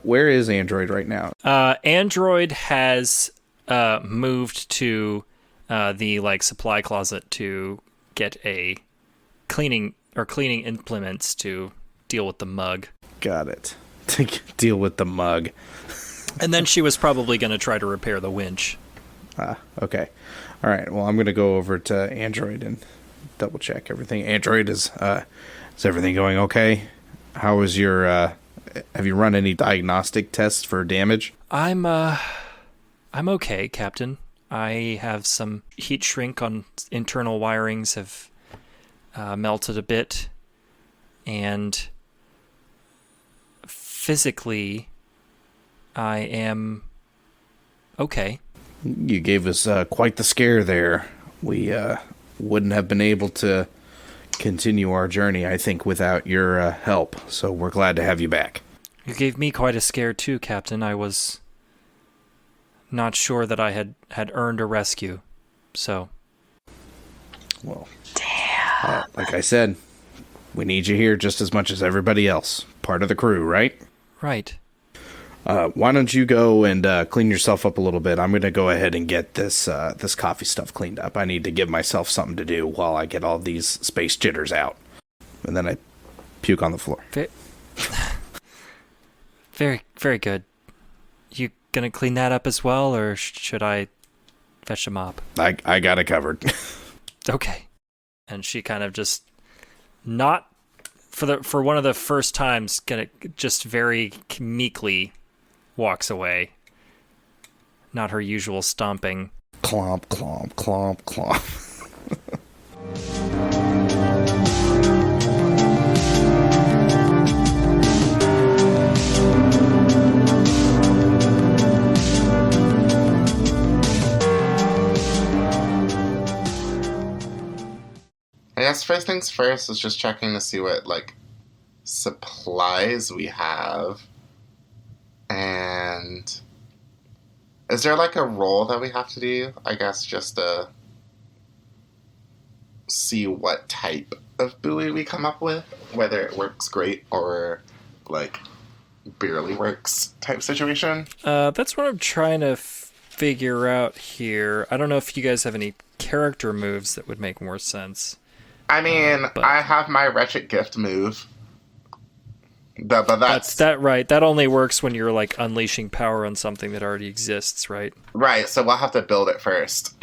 Where is Android right now? Android has moved to the supply closet to get a cleaning implements to deal with the mug. Got it. To deal with the mug. And then she was probably going to try to repair the winch. Okay. All right. Well, I'm going to go over to Android and double check everything. Android, is everything going okay? How is your, have you run any diagnostic tests for damage? I'm okay, Captain. I have some heat shrink on internal wirings have melted a bit, and physically, I am okay. You gave us quite the scare there. We wouldn't have been able to continue our journey, I think, without your help, so we're glad to have you back. You gave me quite a scare too, Captain. I was not sure that I had earned a rescue, so. Well, like I said, we need you here just as much as everybody else. Part of the crew, right? Right. Why don't you go and clean yourself up a little bit? I'm going to go ahead and get this coffee stuff cleaned up. I need to give myself something to do while I get all these space jitters out. And then I puke on the floor. Very, very good. You gonna clean that up as well, or should I fetch a mop? I got it covered. Okay. And she kind of just, not for one of the first times, just very meekly walks away. Not her usual stomping. Clomp, clomp, clomp, clomp. I guess first things first is just checking to see what, supplies we have. And is there, a roll that we have to do? I guess just to see what type of buoy we come up with. Whether it works great or, barely works type situation. That's what I'm trying to figure out here. I don't know if you guys have any character moves that would make more sense. I mean, I have my wretched gift move. But that's right. That only works when you're unleashing power on something that already exists, right? Right. So we'll have to build it first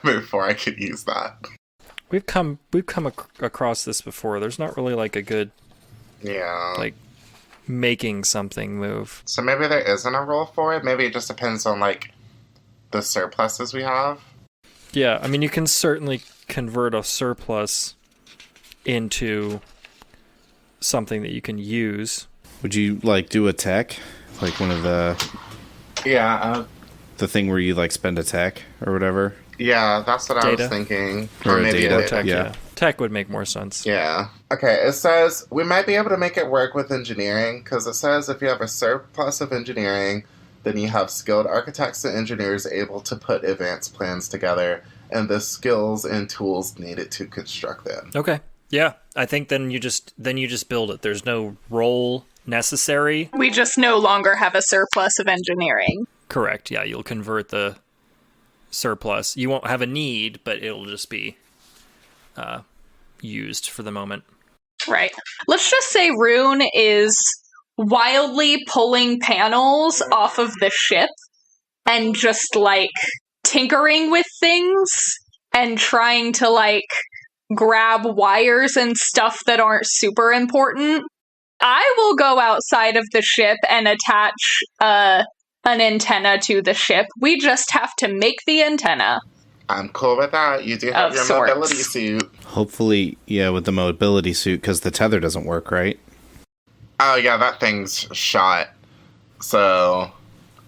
before I could use that. We've come across this before. There's not really a good making something move. So maybe there isn't a roll for it. Maybe it just depends on the surpluses we have. Yeah, I mean you can certainly convert a surplus into something that you can use. Would you do a tech? One of the... Yeah. The thing where you spend a tech or whatever? Yeah, that's what data? I was thinking. Or maybe data. Tech, yeah. Tech would make more sense. Yeah. Okay, it says we might be able to make it work with engineering, because it says if you have a surplus of engineering, then you have skilled architects and engineers able to put advanced plans together, and the skills and tools needed to construct them. Okay. Yeah, I think then you just build it. There's no roll necessary. We just no longer have a surplus of engineering. Correct. Yeah, you'll convert the surplus. You won't have a need, but it'll just be used for the moment. Right. Let's just say Rune is wildly pulling panels off of the ship and just, like, tinkering with things and trying to, like, grab wires and stuff that aren't super important. I will go outside of the ship and attach an antenna to the ship. We just have to make the antenna. I'm cool with that. You do have your mobility suit. Hopefully, yeah, with the mobility suit, because the tether doesn't work, right? Oh, yeah, that thing's shot. So,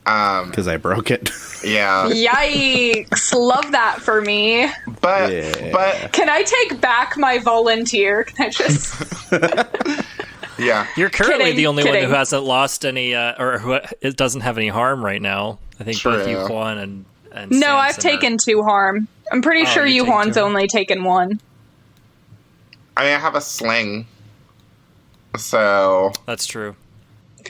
because I broke it. Yeah. Yikes. Love that for me. But can I take back my volunteer? Can I just... Yeah. You're currently the only one kidding. who hasn't lost any, or who it doesn't have any harm right now. I think both True. Yuhuan and No, Samson I've taken 2 harm. I'm pretty sure you take Yuhuan's 2. only taken 1. I mean, I have a sling. So, That's true.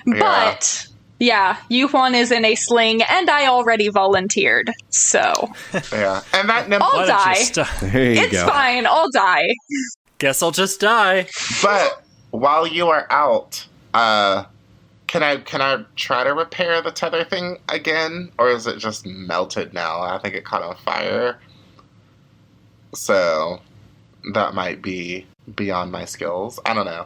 But, yeah, Yuhuan is in a sling, and I already volunteered, so... yeah. And that I'll Why don't die. you stop? There you It's go. fine, I'll die. Guess I'll just die. But while you are out, can I try to repair the tether thing again, or is it just melted now? I think it caught on fire, so that might be beyond my skills. I don't know.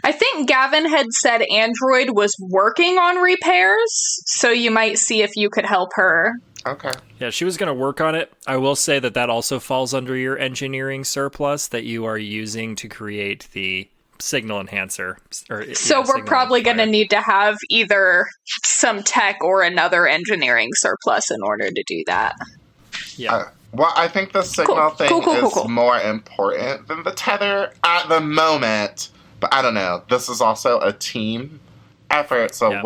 I think Gavin had said Android was working on repairs, so you might see if you could help her. Okay. Yeah, she was going to work on it. I will say that also falls under your engineering surplus that you are using to create the signal enhancer. So we're probably going to need to have either some tech or another engineering surplus in order to do that. Yeah. Well, I think the signal thing is Cool. more important than the tether at the moment. But I don't know. This is also a team effort, so Yeah.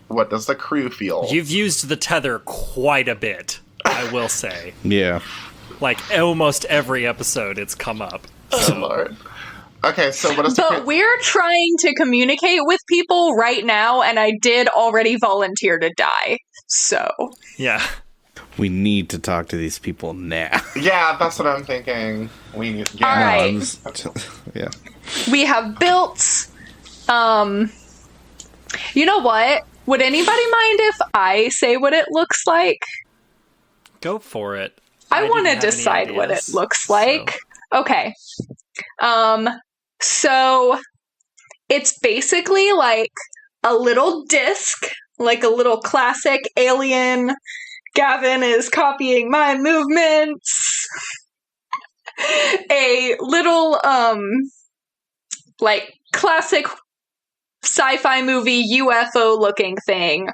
what does the crew feel? You've used the tether quite a bit, I will say. Yeah. Like, almost every episode it's come up. Oh, Lord. Okay, so what is But we're trying to communicate with people right now, and I did already volunteer to die. So. Yeah. We need to talk to these people now. Yeah, that's what I'm thinking. All right. Yeah. We have built, you know what? Would anybody mind if I say what it looks like? Go for it. I want to didn't have any decide what it ideas, looks like. Okay. So it's basically like a little disc, like a little classic alien. Gavin is copying my movements. A little, like classic sci-fi movie UFO looking thing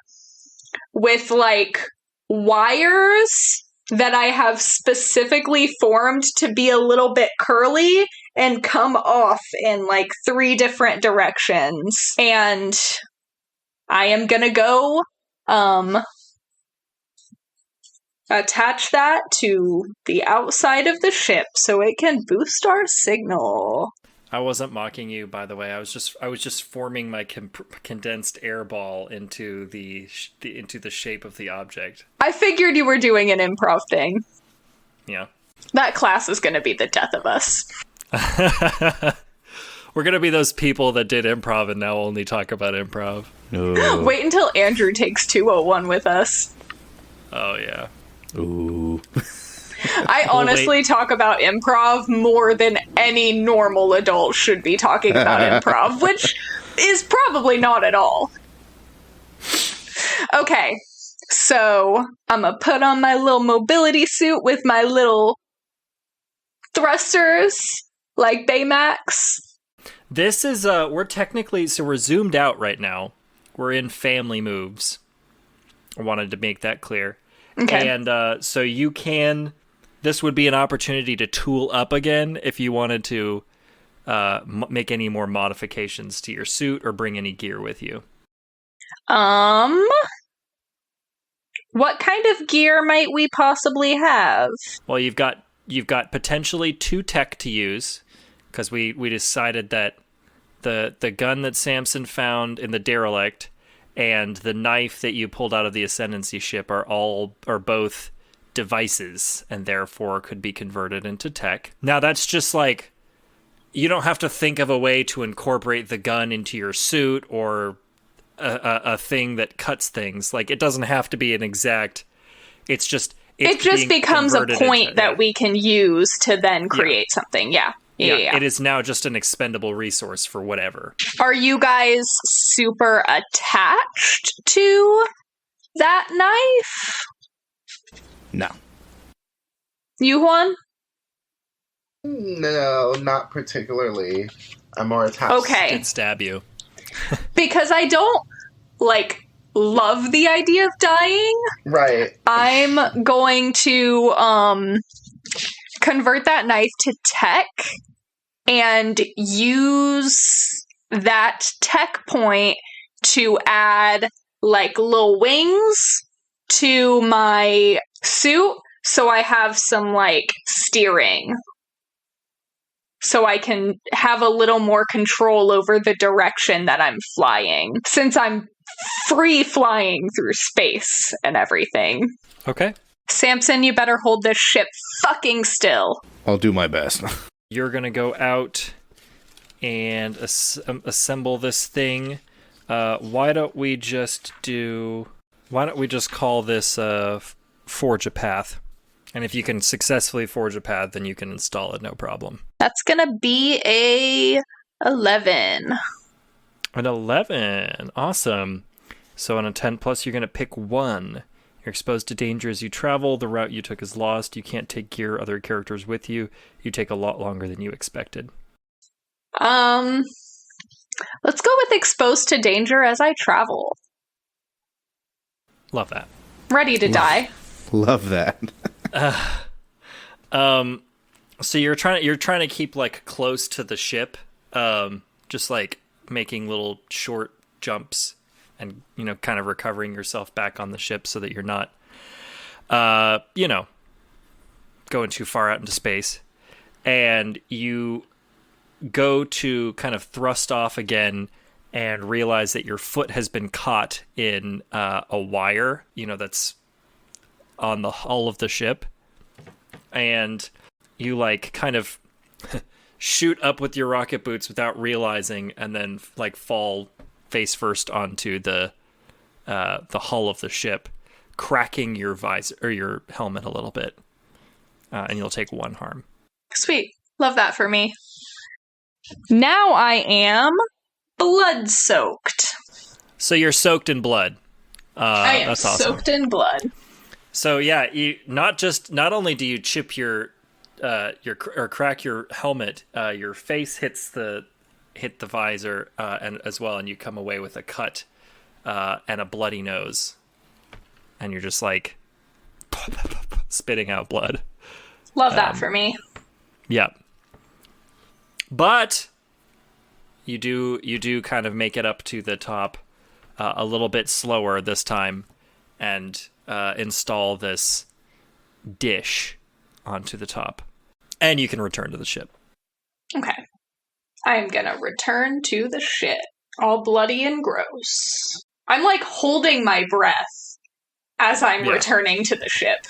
with like wires that I have specifically formed to be a little bit curly and come off in like 3 different directions. And I am gonna go attach that to the outside of the ship so it can boost our signal. I wasn't mocking you, by the way. I was just forming my condensed air ball into the shape of the object. I figured you were doing an improv thing. Yeah. That class is going to be the death of us. We're gonna be those people that did improv and now only talk about improv. No. Wait until Andrew takes 201 with us. Oh yeah. Ooh. I honestly talk about improv more than any normal adult should be talking about improv, which is probably not at all. Okay, so I'm gonna put on my little mobility suit with my little thrusters, like Baymax. This is we're zoomed out right now. We're in family moves. I wanted to make that clear. Okay. And so you can. This would be an opportunity to tool up again if you wanted to make any more modifications to your suit or bring any gear with you. What kind of gear might we possibly have? Well, you've got potentially 2 tech to use, because we decided that the gun that Samson found in the derelict and the knife that you pulled out of the Ascendancy ship are both devices and therefore could be converted into tech. Now that's just like, you don't have to think of a way to incorporate the gun into your suit or a thing that cuts things. Like, it doesn't have to be an exact, it just becomes a point that we can use to then create something. Yeah. It is now just an expendable resource for whatever. Are you guys super attached to that knife? No. You, Juan? No, not particularly. I'm more attached. Okay. Could stab you. Because I don't, love the idea of dying. Right. I'm going to convert that knife to tech and use that tech point to add little wings to my suit so I have some steering. So I can have a little more control over the direction that I'm flying, since I'm free flying through space and everything. Okay. Samson, you better hold this ship fucking still. I'll do my best. You're going to go out and assemble this thing. Why don't we just call this Forge a Path? And if you can successfully forge a path, then you can install it, no problem. That's gonna be a 11. An 11. Awesome. So on a 10 plus, you're going to pick 1. You're exposed to danger as you travel. The route you took is lost. You can't take gear or other characters with you. You take a lot longer than you expected. Let's go with exposed to danger as I travel. Love that. Ready to die. Love that. So you're trying to keep close to the ship, just making little short jumps and kind of recovering yourself back on the ship so that you're not going too far out into space. And you go to kind of thrust off again and realize that your foot has been caught in a wire, that's on the hull of the ship. And you kind of shoot up with your rocket boots without realizing, and then fall face first onto the hull of the ship, cracking your visor or your helmet a little bit, and you'll take 1 harm. Sweet. Love that for me. Now I am blood-soaked. So you're soaked in blood. I am that's awesome. soaked in blood. So yeah, you not only do you chip or crack your helmet, your face hit the visor and as well, and you come away with a cut and a bloody nose, and you're just spitting out blood. Love that for me. Yeah. But you do kind of make it up to the top a little bit slower this time, and install this dish onto the top. And you can return to the ship. Okay. I'm gonna return to the ship, all bloody and gross. I'm holding my breath as I'm returning to the ship.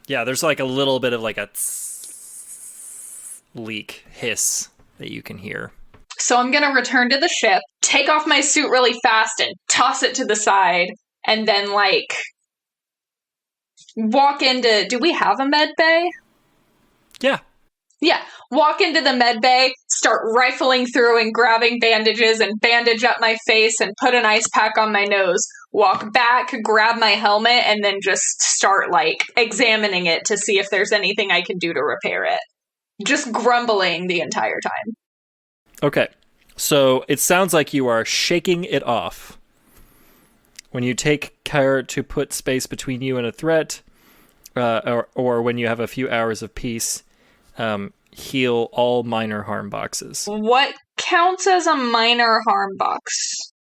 Yeah, there's a little bit of a leak hiss that you can hear. So I'm gonna return to the ship, take off my suit really fast and toss it to the side, and then walk into... Do we have a med bay? Yeah. Yeah. Walk into the med bay, start rifling through and grabbing bandages and bandage up my face and put an ice pack on my nose. Walk back, grab my helmet, and then just start examining it to see if there's anything I can do to repair it. Just grumbling the entire time. Okay. So it sounds like you are shaking it off. When you take care to put space between you and a threat, or when you have a few hours of peace, heal all minor harm boxes. What counts as a minor harm box?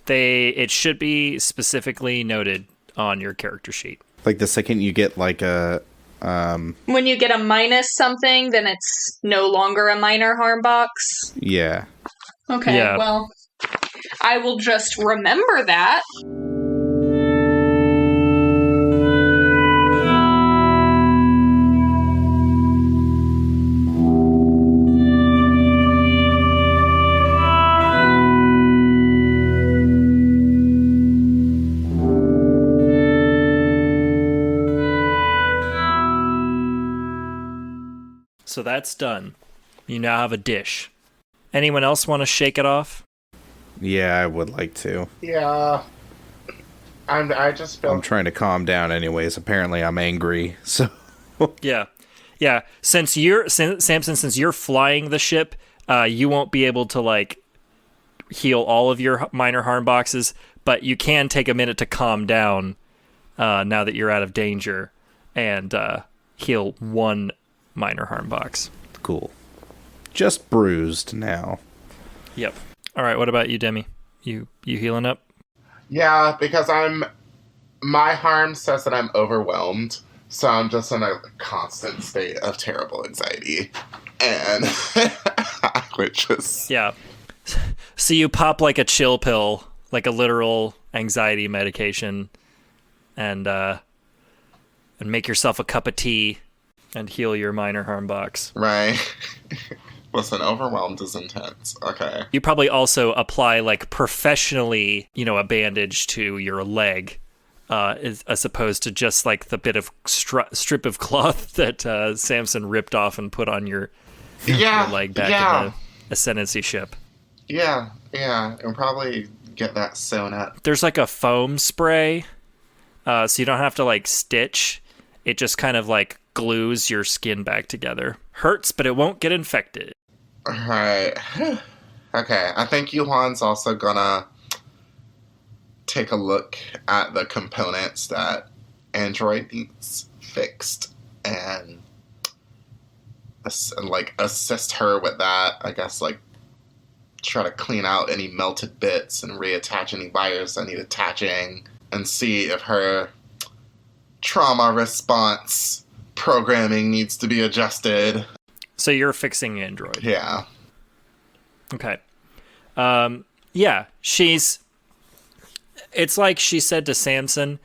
It should be specifically noted on your character sheet. The second you get a When you get a minus something, then it's no longer a minor harm box. Yeah. Okay, Yeah. well, I will just remember that. So that's done. You now have a dish. Anyone else want to shake it off? Yeah, I would like to. Yeah. I just feel... I'm trying to calm down anyways. Apparently I'm angry, so... Yeah. Since you're flying the ship, you won't be able to, like, heal all of your minor harm boxes, but you can take a minute to calm down now that you're out of danger and heal one minor harm box. Cool. Just bruised now. Yep. All right, what about you, Demi? You healing up? Yeah, because my harm says that I'm overwhelmed, so I'm just in a constant state of terrible anxiety. And which is... Yeah. So you pop like a chill pill, like a literal anxiety medication, and make yourself a cup of tea and heal your minor harm box. Right. Listen, overwhelmed is intense. Okay. You probably also apply, like, professionally, a bandage to your leg, as opposed to just, like, the bit of strip of cloth that Samson ripped off and put on your leg back in the Ascendancy ship. Yeah, and probably get that sewn up. There's, like, a foam spray, so you don't have to, like, stitch. It just kind of, like, glues your skin back together. Hurts, but it won't get infected. Alright. Okay, I think Yuhan's also gonna take a look at the components that Android needs fixed and assist her with that. I guess, like, try to clean out any melted bits and reattach any wires that need attaching and see if her trauma response programming needs to be adjusted. So you're fixing Android. Yeah. Okay. Yeah, it's like she said to Samson,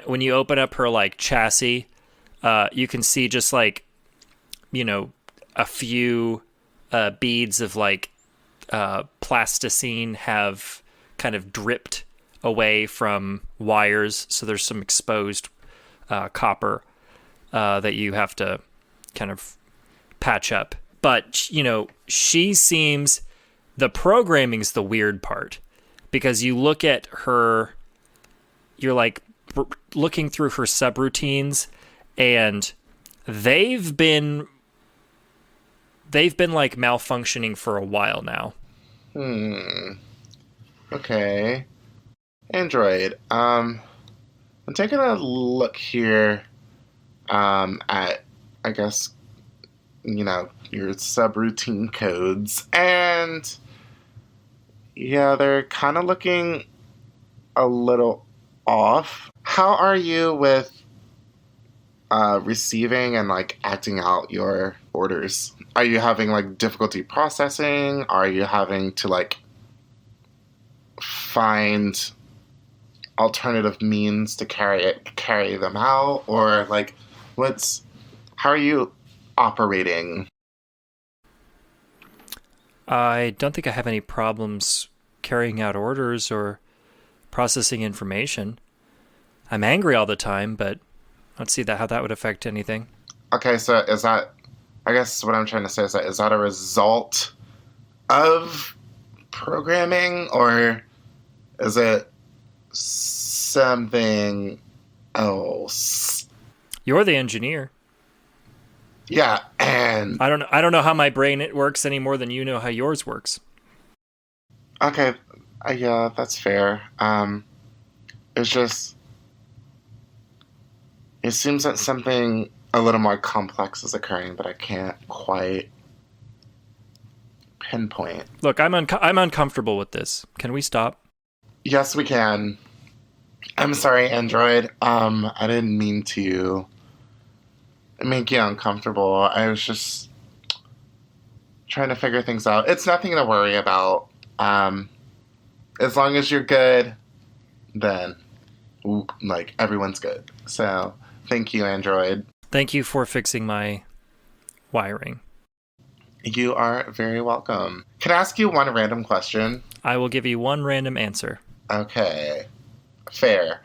when you open up her, like, chassis, you can see just, like, a few beads of, like, plasticine have kind of dripped away from wires, so there's some exposed copper that you have to kind of patch up. But, she seems... The programming's the weird part, because you look at her... You're, like, looking through her subroutines, and they've been, like, malfunctioning for a while now. Okay. Android, I'm taking a look here at, I guess, your subroutine codes, and yeah, they're kind of looking a little off. How are you with receiving and, like, acting out your orders? Are you having, like, difficulty processing? Are you having to, like, find alternative means to carry them out? Or, like, how are you operating? I don't think I have any problems carrying out orders or processing information. I'm angry all the time, but I don't see how that would affect anything. Okay, so is that... I guess what I'm trying to say is that a result of programming, or is it something else? You're the engineer. Yeah, and... I don't know how my brain works any more than you know how yours works. Okay, yeah, that's fair. It's just... It seems that something a little more complex is occurring, but I can't quite pinpoint. Look, I'm uncomfortable with this. Can we stop? Yes, we can. I'm sorry, Android. I didn't mean to make you uncomfortable. I was just trying to figure things out. It's nothing to worry about. As long as you're good, then like everyone's good. So thank you, Android. Thank you for fixing my wiring. You are very welcome. Can I ask you one random question? I will give you one random answer. Okay. Fair.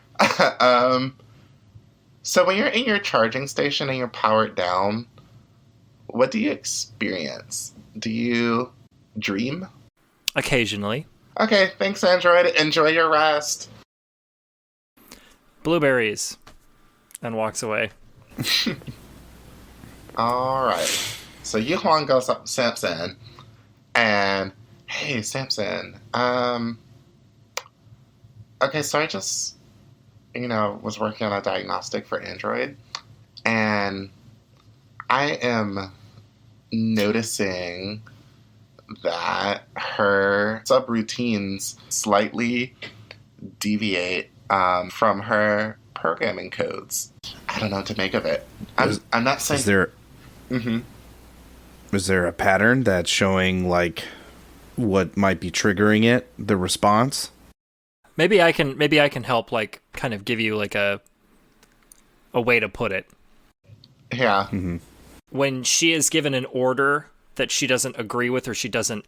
So when you're in your charging station and you're powered down, what do you experience? Do you dream? Occasionally. Okay, thanks, Android. Enjoy your rest. Blueberries. And walks away. Alright. So Yuhuan goes up to Samson and, hey, Samson, okay, so I just, was working on a diagnostic for Android, and I am noticing that her subroutines slightly deviate from her programming codes. I don't know what to make of it. I'm not saying... Is there... Mm-hmm. Is there a pattern that's showing, like, what might be triggering it, the response? Maybe I can help, like, kind of give you, like, a way to put it. Yeah. Mm-hmm. When she is given an order that she doesn't agree with or she doesn't,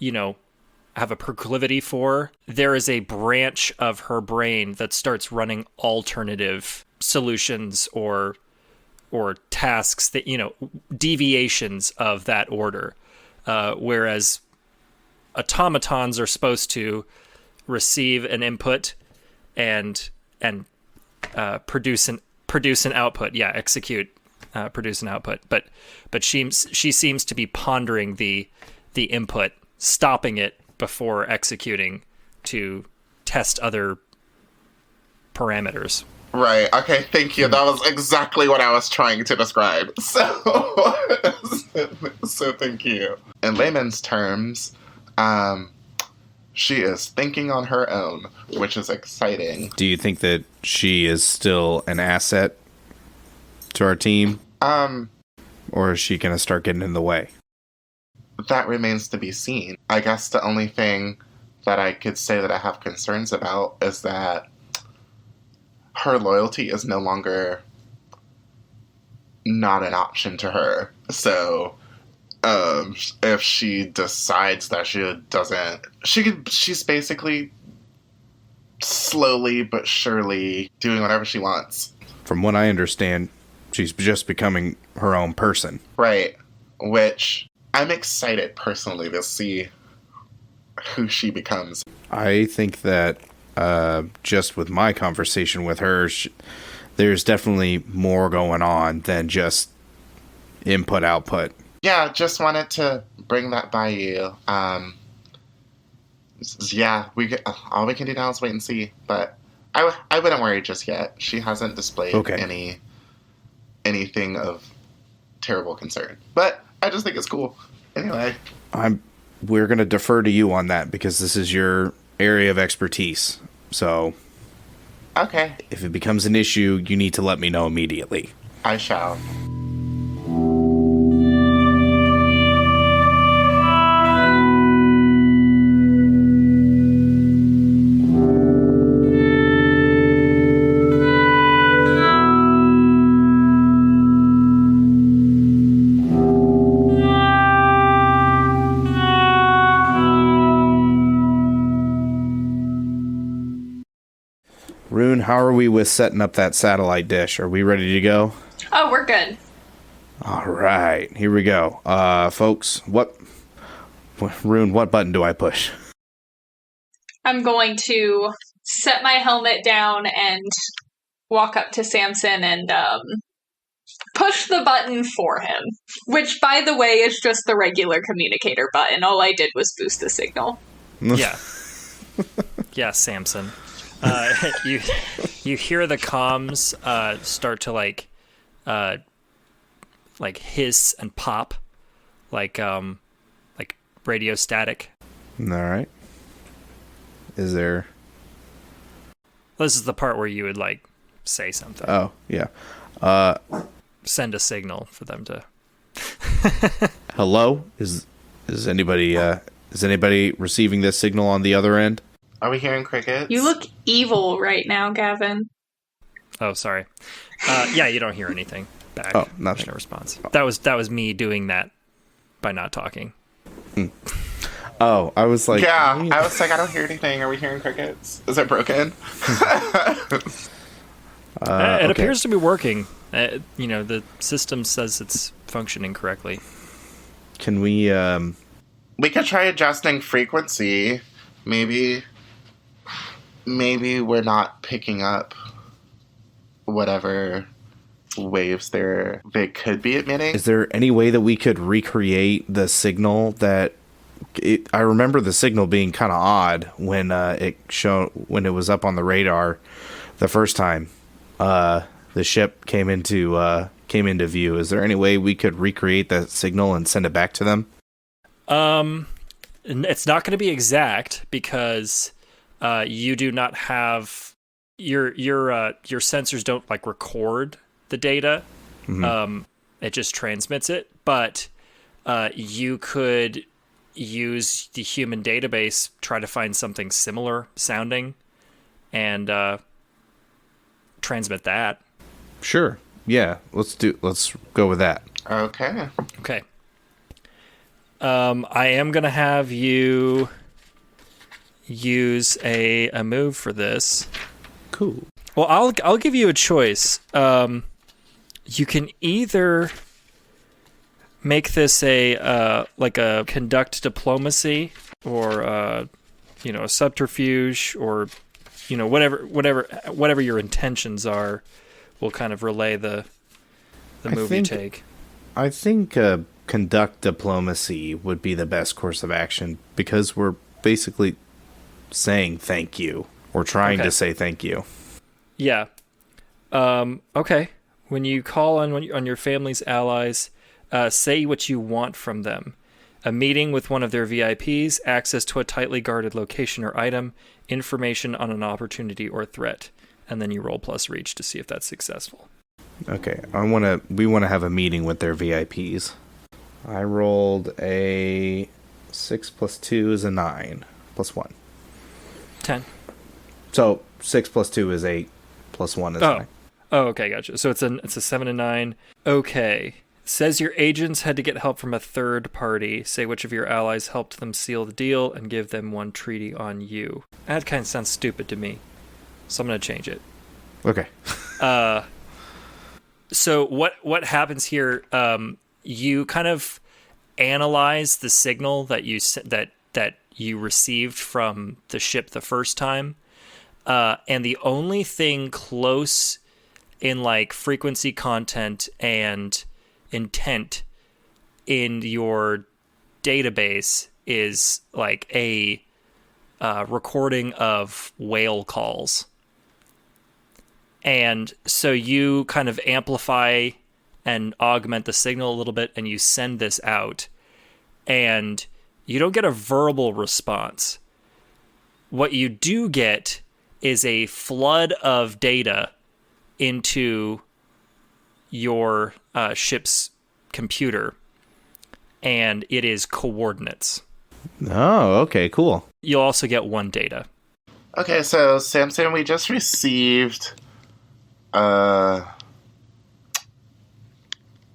have a proclivity for, there is a branch of her brain that starts running alternative solutions or tasks that, deviations of that order. Whereas automatons are supposed to receive an input and produce an output. Yeah, execute, produce an output. But she seems to be pondering the input, stopping it before executing to test other parameters. Right. Okay. Thank you. That was exactly what I was trying to describe. So thank you. In layman's terms, she is thinking on her own, which is exciting. Do you think that she is still an asset to our team? Or is she going to start getting in the way? That remains to be seen. I guess the only thing that I could say that I have concerns about is that her loyalty is no longer not an option to her. So, if she decides that she's basically slowly but surely doing whatever she wants. From what I understand, she's just becoming her own person. Right. Which I'm excited personally to see who she becomes. I think that just with my conversation with her, there's definitely more going on than just input-output. Yeah, just wanted to bring that by you. Yeah, all we can do now is wait and see. But I wouldn't worry just yet. She hasn't displayed anything of terrible concern. But I just think it's cool. Anyway. We're going to defer to you on that because this is your area of expertise. So, okay. If it becomes an issue, you need to let me know immediately. I shall. Rune, how are we with setting up that satellite dish? Are we ready to go? Oh, we're good. All right, here we go. Folks, Rune, what button do I push? I'm going to set my helmet down and walk up to Samson and push the button for him. Which, by the way, is just the regular communicator button. All I did was boost the signal. Yeah. Yeah, Samson. You hear the comms start to like hiss and pop, like radio static. All right. Is there? This is the part where you would like say something. Oh yeah. send a signal for them to. Hello? Is anybody receiving this signal on the other end? Are we hearing crickets? You look evil right now, Gavin. Oh, sorry. Yeah, you don't hear anything back. Oh, nothing. There's no response. That was me doing that by not talking. Oh, I was like... Yeah, I was like, I don't hear anything. Are we hearing crickets? Is it broken? It appears to be working. The system says it's functioning correctly. Can we... We could try adjusting frequency. Maybe we're not picking up whatever waves they could be emitting. Is there any way that we could recreate the signal that... I remember the signal being kind of odd when it was up on the radar the first time the ship came into view. Is there any way we could recreate that signal and send it back to them? It's not going to be exact because you do not have your sensors don't like record the data. Mm-hmm. It just transmits it, but you could use the human database, try to find something similar sounding, and transmit that. Sure. Yeah. Let's go with that. Okay. Okay. I am gonna have you use a move for this. Cool. Well, I'll give you a choice. You can either make this a conduct diplomacy, or a subterfuge, or whatever your intentions are. Will kind of relay the move you take. I think conduct diplomacy would be the best course of action because we're basically saying thank you. We're trying to say thank you. Yeah. Okay. When you call on your family's allies, say what you want from them. A meeting with one of their VIPs, access to a tightly guarded location or item, information on an opportunity or threat. And then you roll plus reach to see if that's successful. Okay, we want to have a meeting with their VIPs. I rolled a 6 plus 2 is a 9 plus 1. 10. So 6 plus 2 is 8 plus 1 is 9. Oh, okay, gotcha. So it's a 7 and 9. Okay. Says your agents had to get help from a third party. Say which of your allies helped them seal the deal and give them one treaty on you. That kind of sounds stupid to me. So I'm going to change it. Okay. So what happens here? You kind of analyze the signal that you received from the ship the first time, and the only thing close in like frequency, content, and intent in your database is like a recording of whale calls. And so you kind of amplify and augment the signal a little bit, and you send this out. And you don't get a verbal response. What you do get is a flood of data into your ship's computer. And it is coordinates. Oh, okay, cool. You'll also get one data. Okay, so Samson, we just received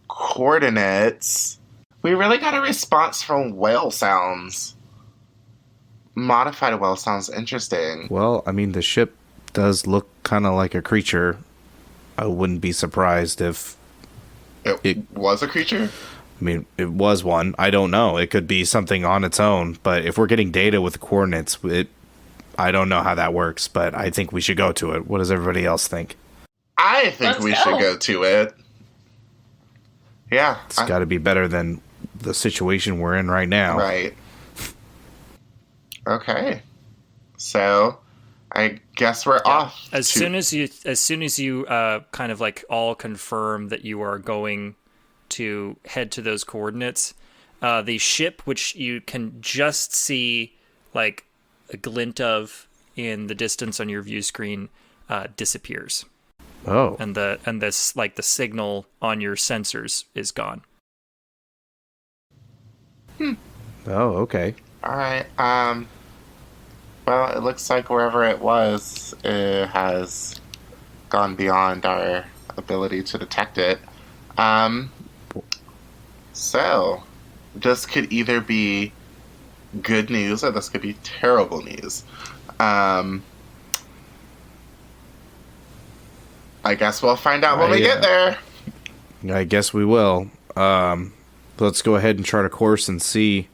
coordinates. We really got a response from whale sounds. Modified whale sounds interesting. Well, I mean, the ship does look kind of like a creature. I wouldn't be surprised if it was a creature? I mean, it was one. I don't know. It could be something on its own. But if we're getting data with coordinates, I don't know how that works. But I think we should go to it. What does everybody else think? I think Let's we go. should go to it. Yeah. It's got to be better than the situation we're in right now. Right. Okay. So, I guess we're off. As soon as you kind of like all confirm that you are going to head to those coordinates, the ship, which you can just see like a glint of in the distance on your view screen, disappears. Oh. and this like the signal on your sensors is gone. Oh, okay. All right. Well, it looks like wherever it was, it has gone beyond our ability to detect it. So this could either be good news or this could be terrible news. I guess we'll find out when we get there. I guess we will. Let's go ahead and chart a course and see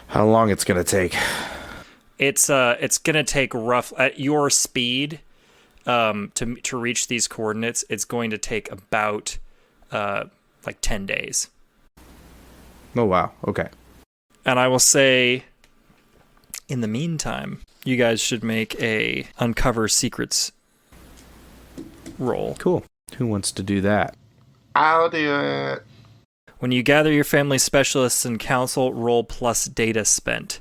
how long it's going to take. It's going to take at your speed to reach these coordinates. It's going to take about like 10 days. Oh, wow. Okay. And I will say, in the meantime, you guys should make a uncover secrets roll. Cool. Who wants to do that? I'll do it. When you gather your family specialists and council, roll plus data spent.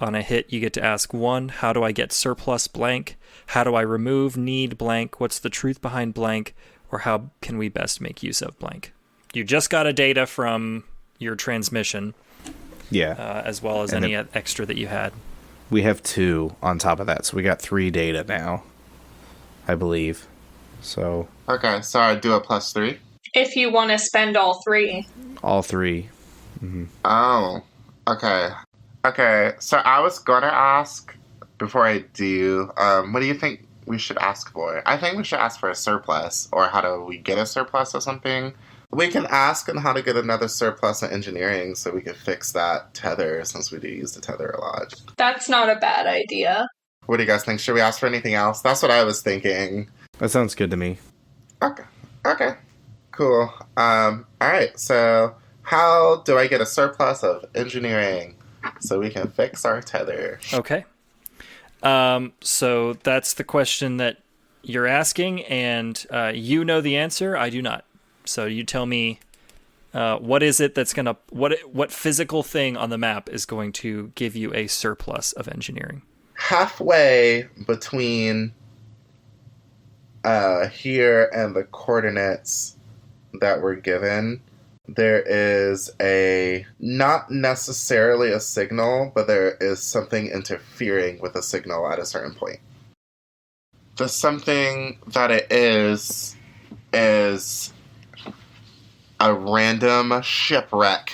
On a hit, you get to ask 1, how do I get surplus blank? How do I remove need blank? What's the truth behind blank? Or how can we best make use of blank? You just got a data from your transmission. Yeah. As well as any extra that you had. We have 2 on top of that, so we got 3 data now, I believe. So. Okay, so I do a +3. If you want to spend all 3. All 3. Mm-hmm. Oh, okay. Okay, so I was gonna ask, before I do, what do you think we should ask for? I think we should ask for a surplus, or how do we get a surplus or something? We can ask on how to get another surplus in engineering so we can fix that tether, since we do use the tether a lot. That's not a bad idea. What do you guys think? Should we ask for anything else? That's what I was thinking. That sounds good to me. Okay. Cool. Alright, so how do I get a surplus of engineering so we can fix our tether? Okay. So that's the question that you're asking, and you know the answer. I do not. So you tell me, what is it that's gonna what physical thing on the map is going to give you a surplus of engineering? Halfway between here and the coordinates that were given, there is not necessarily a signal, but there is something interfering with a signal at a certain point. The something that it is a random shipwreck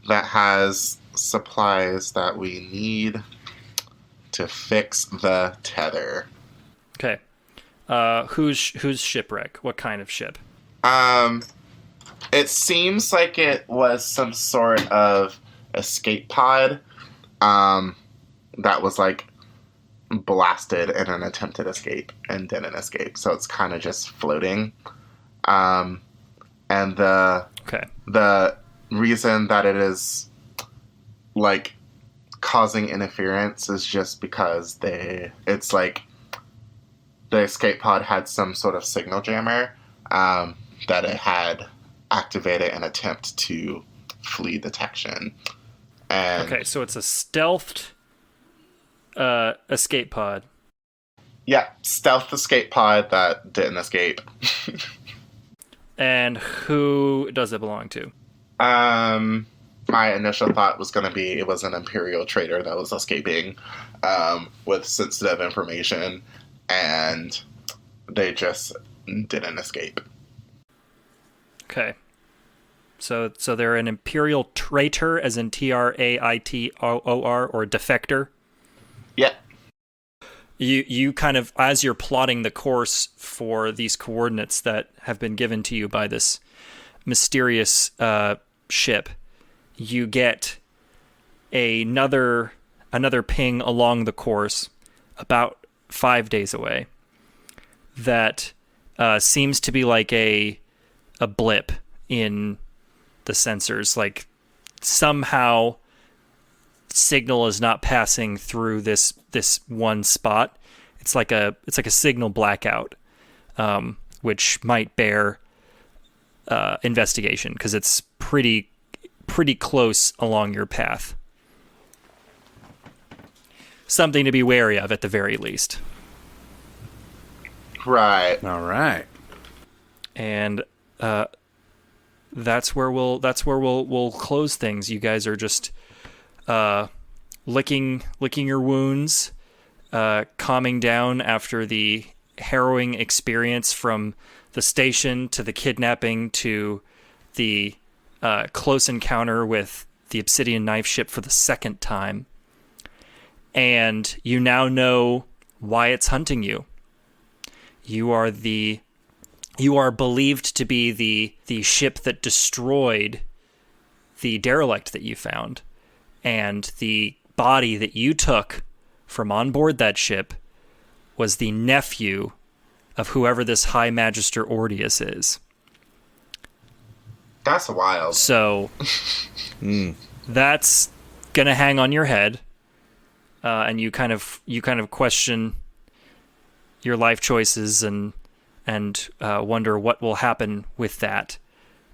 that has supplies that we need to fix the tether. Okay. Who's shipwreck? What kind of ship? It seems like it was some sort of escape pod that was like blasted in an attempted escape and didn't escape. So it's kind of just floating. And the reason that it is like causing interference is just because it's like the escape pod had some sort of signal jammer that it had activated an attempt to flee detection. And okay, so it's a stealthed escape pod. Yeah, stealth escape pod that didn't escape. And who does it belong to? My initial thought was going to be it was an Imperial trader that was escaping with sensitive information, and they just didn't escape. Okay. So they're an Imperial traitor, as in Traitor, or defector? Yeah. You kind of, as you're plotting the course for these coordinates that have been given to you by this mysterious ship, you get another ping along the course about 5 days away that seems to be like a blip in the sensors. Like somehow signal is not passing through this one spot. It's like a signal blackout, which might bear investigation because it's pretty close along your path. Something to be wary of at the very least. Right. All right. And that's where we'll close things. You guys are just licking your wounds, calming down after the harrowing experience from the station to the kidnapping to the close encounter with the Obsidian Knife ship for the second time. And you now know why it's hunting you. You are believed to be the ship that destroyed the derelict that you found. And the body that you took from on board that ship was the nephew of whoever this High Magister Ordeus is. That's wild. So that's gonna hang on your head, and you kind of question your life choices and wonder what will happen with that.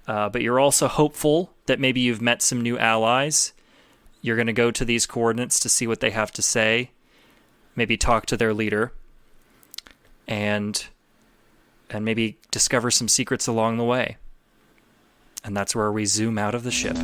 But you're also hopeful that maybe you've met some new allies. You're going to go to these coordinates to see what they have to say, maybe talk to their leader, and maybe discover some secrets along the way. And that's where we zoom out of the ship.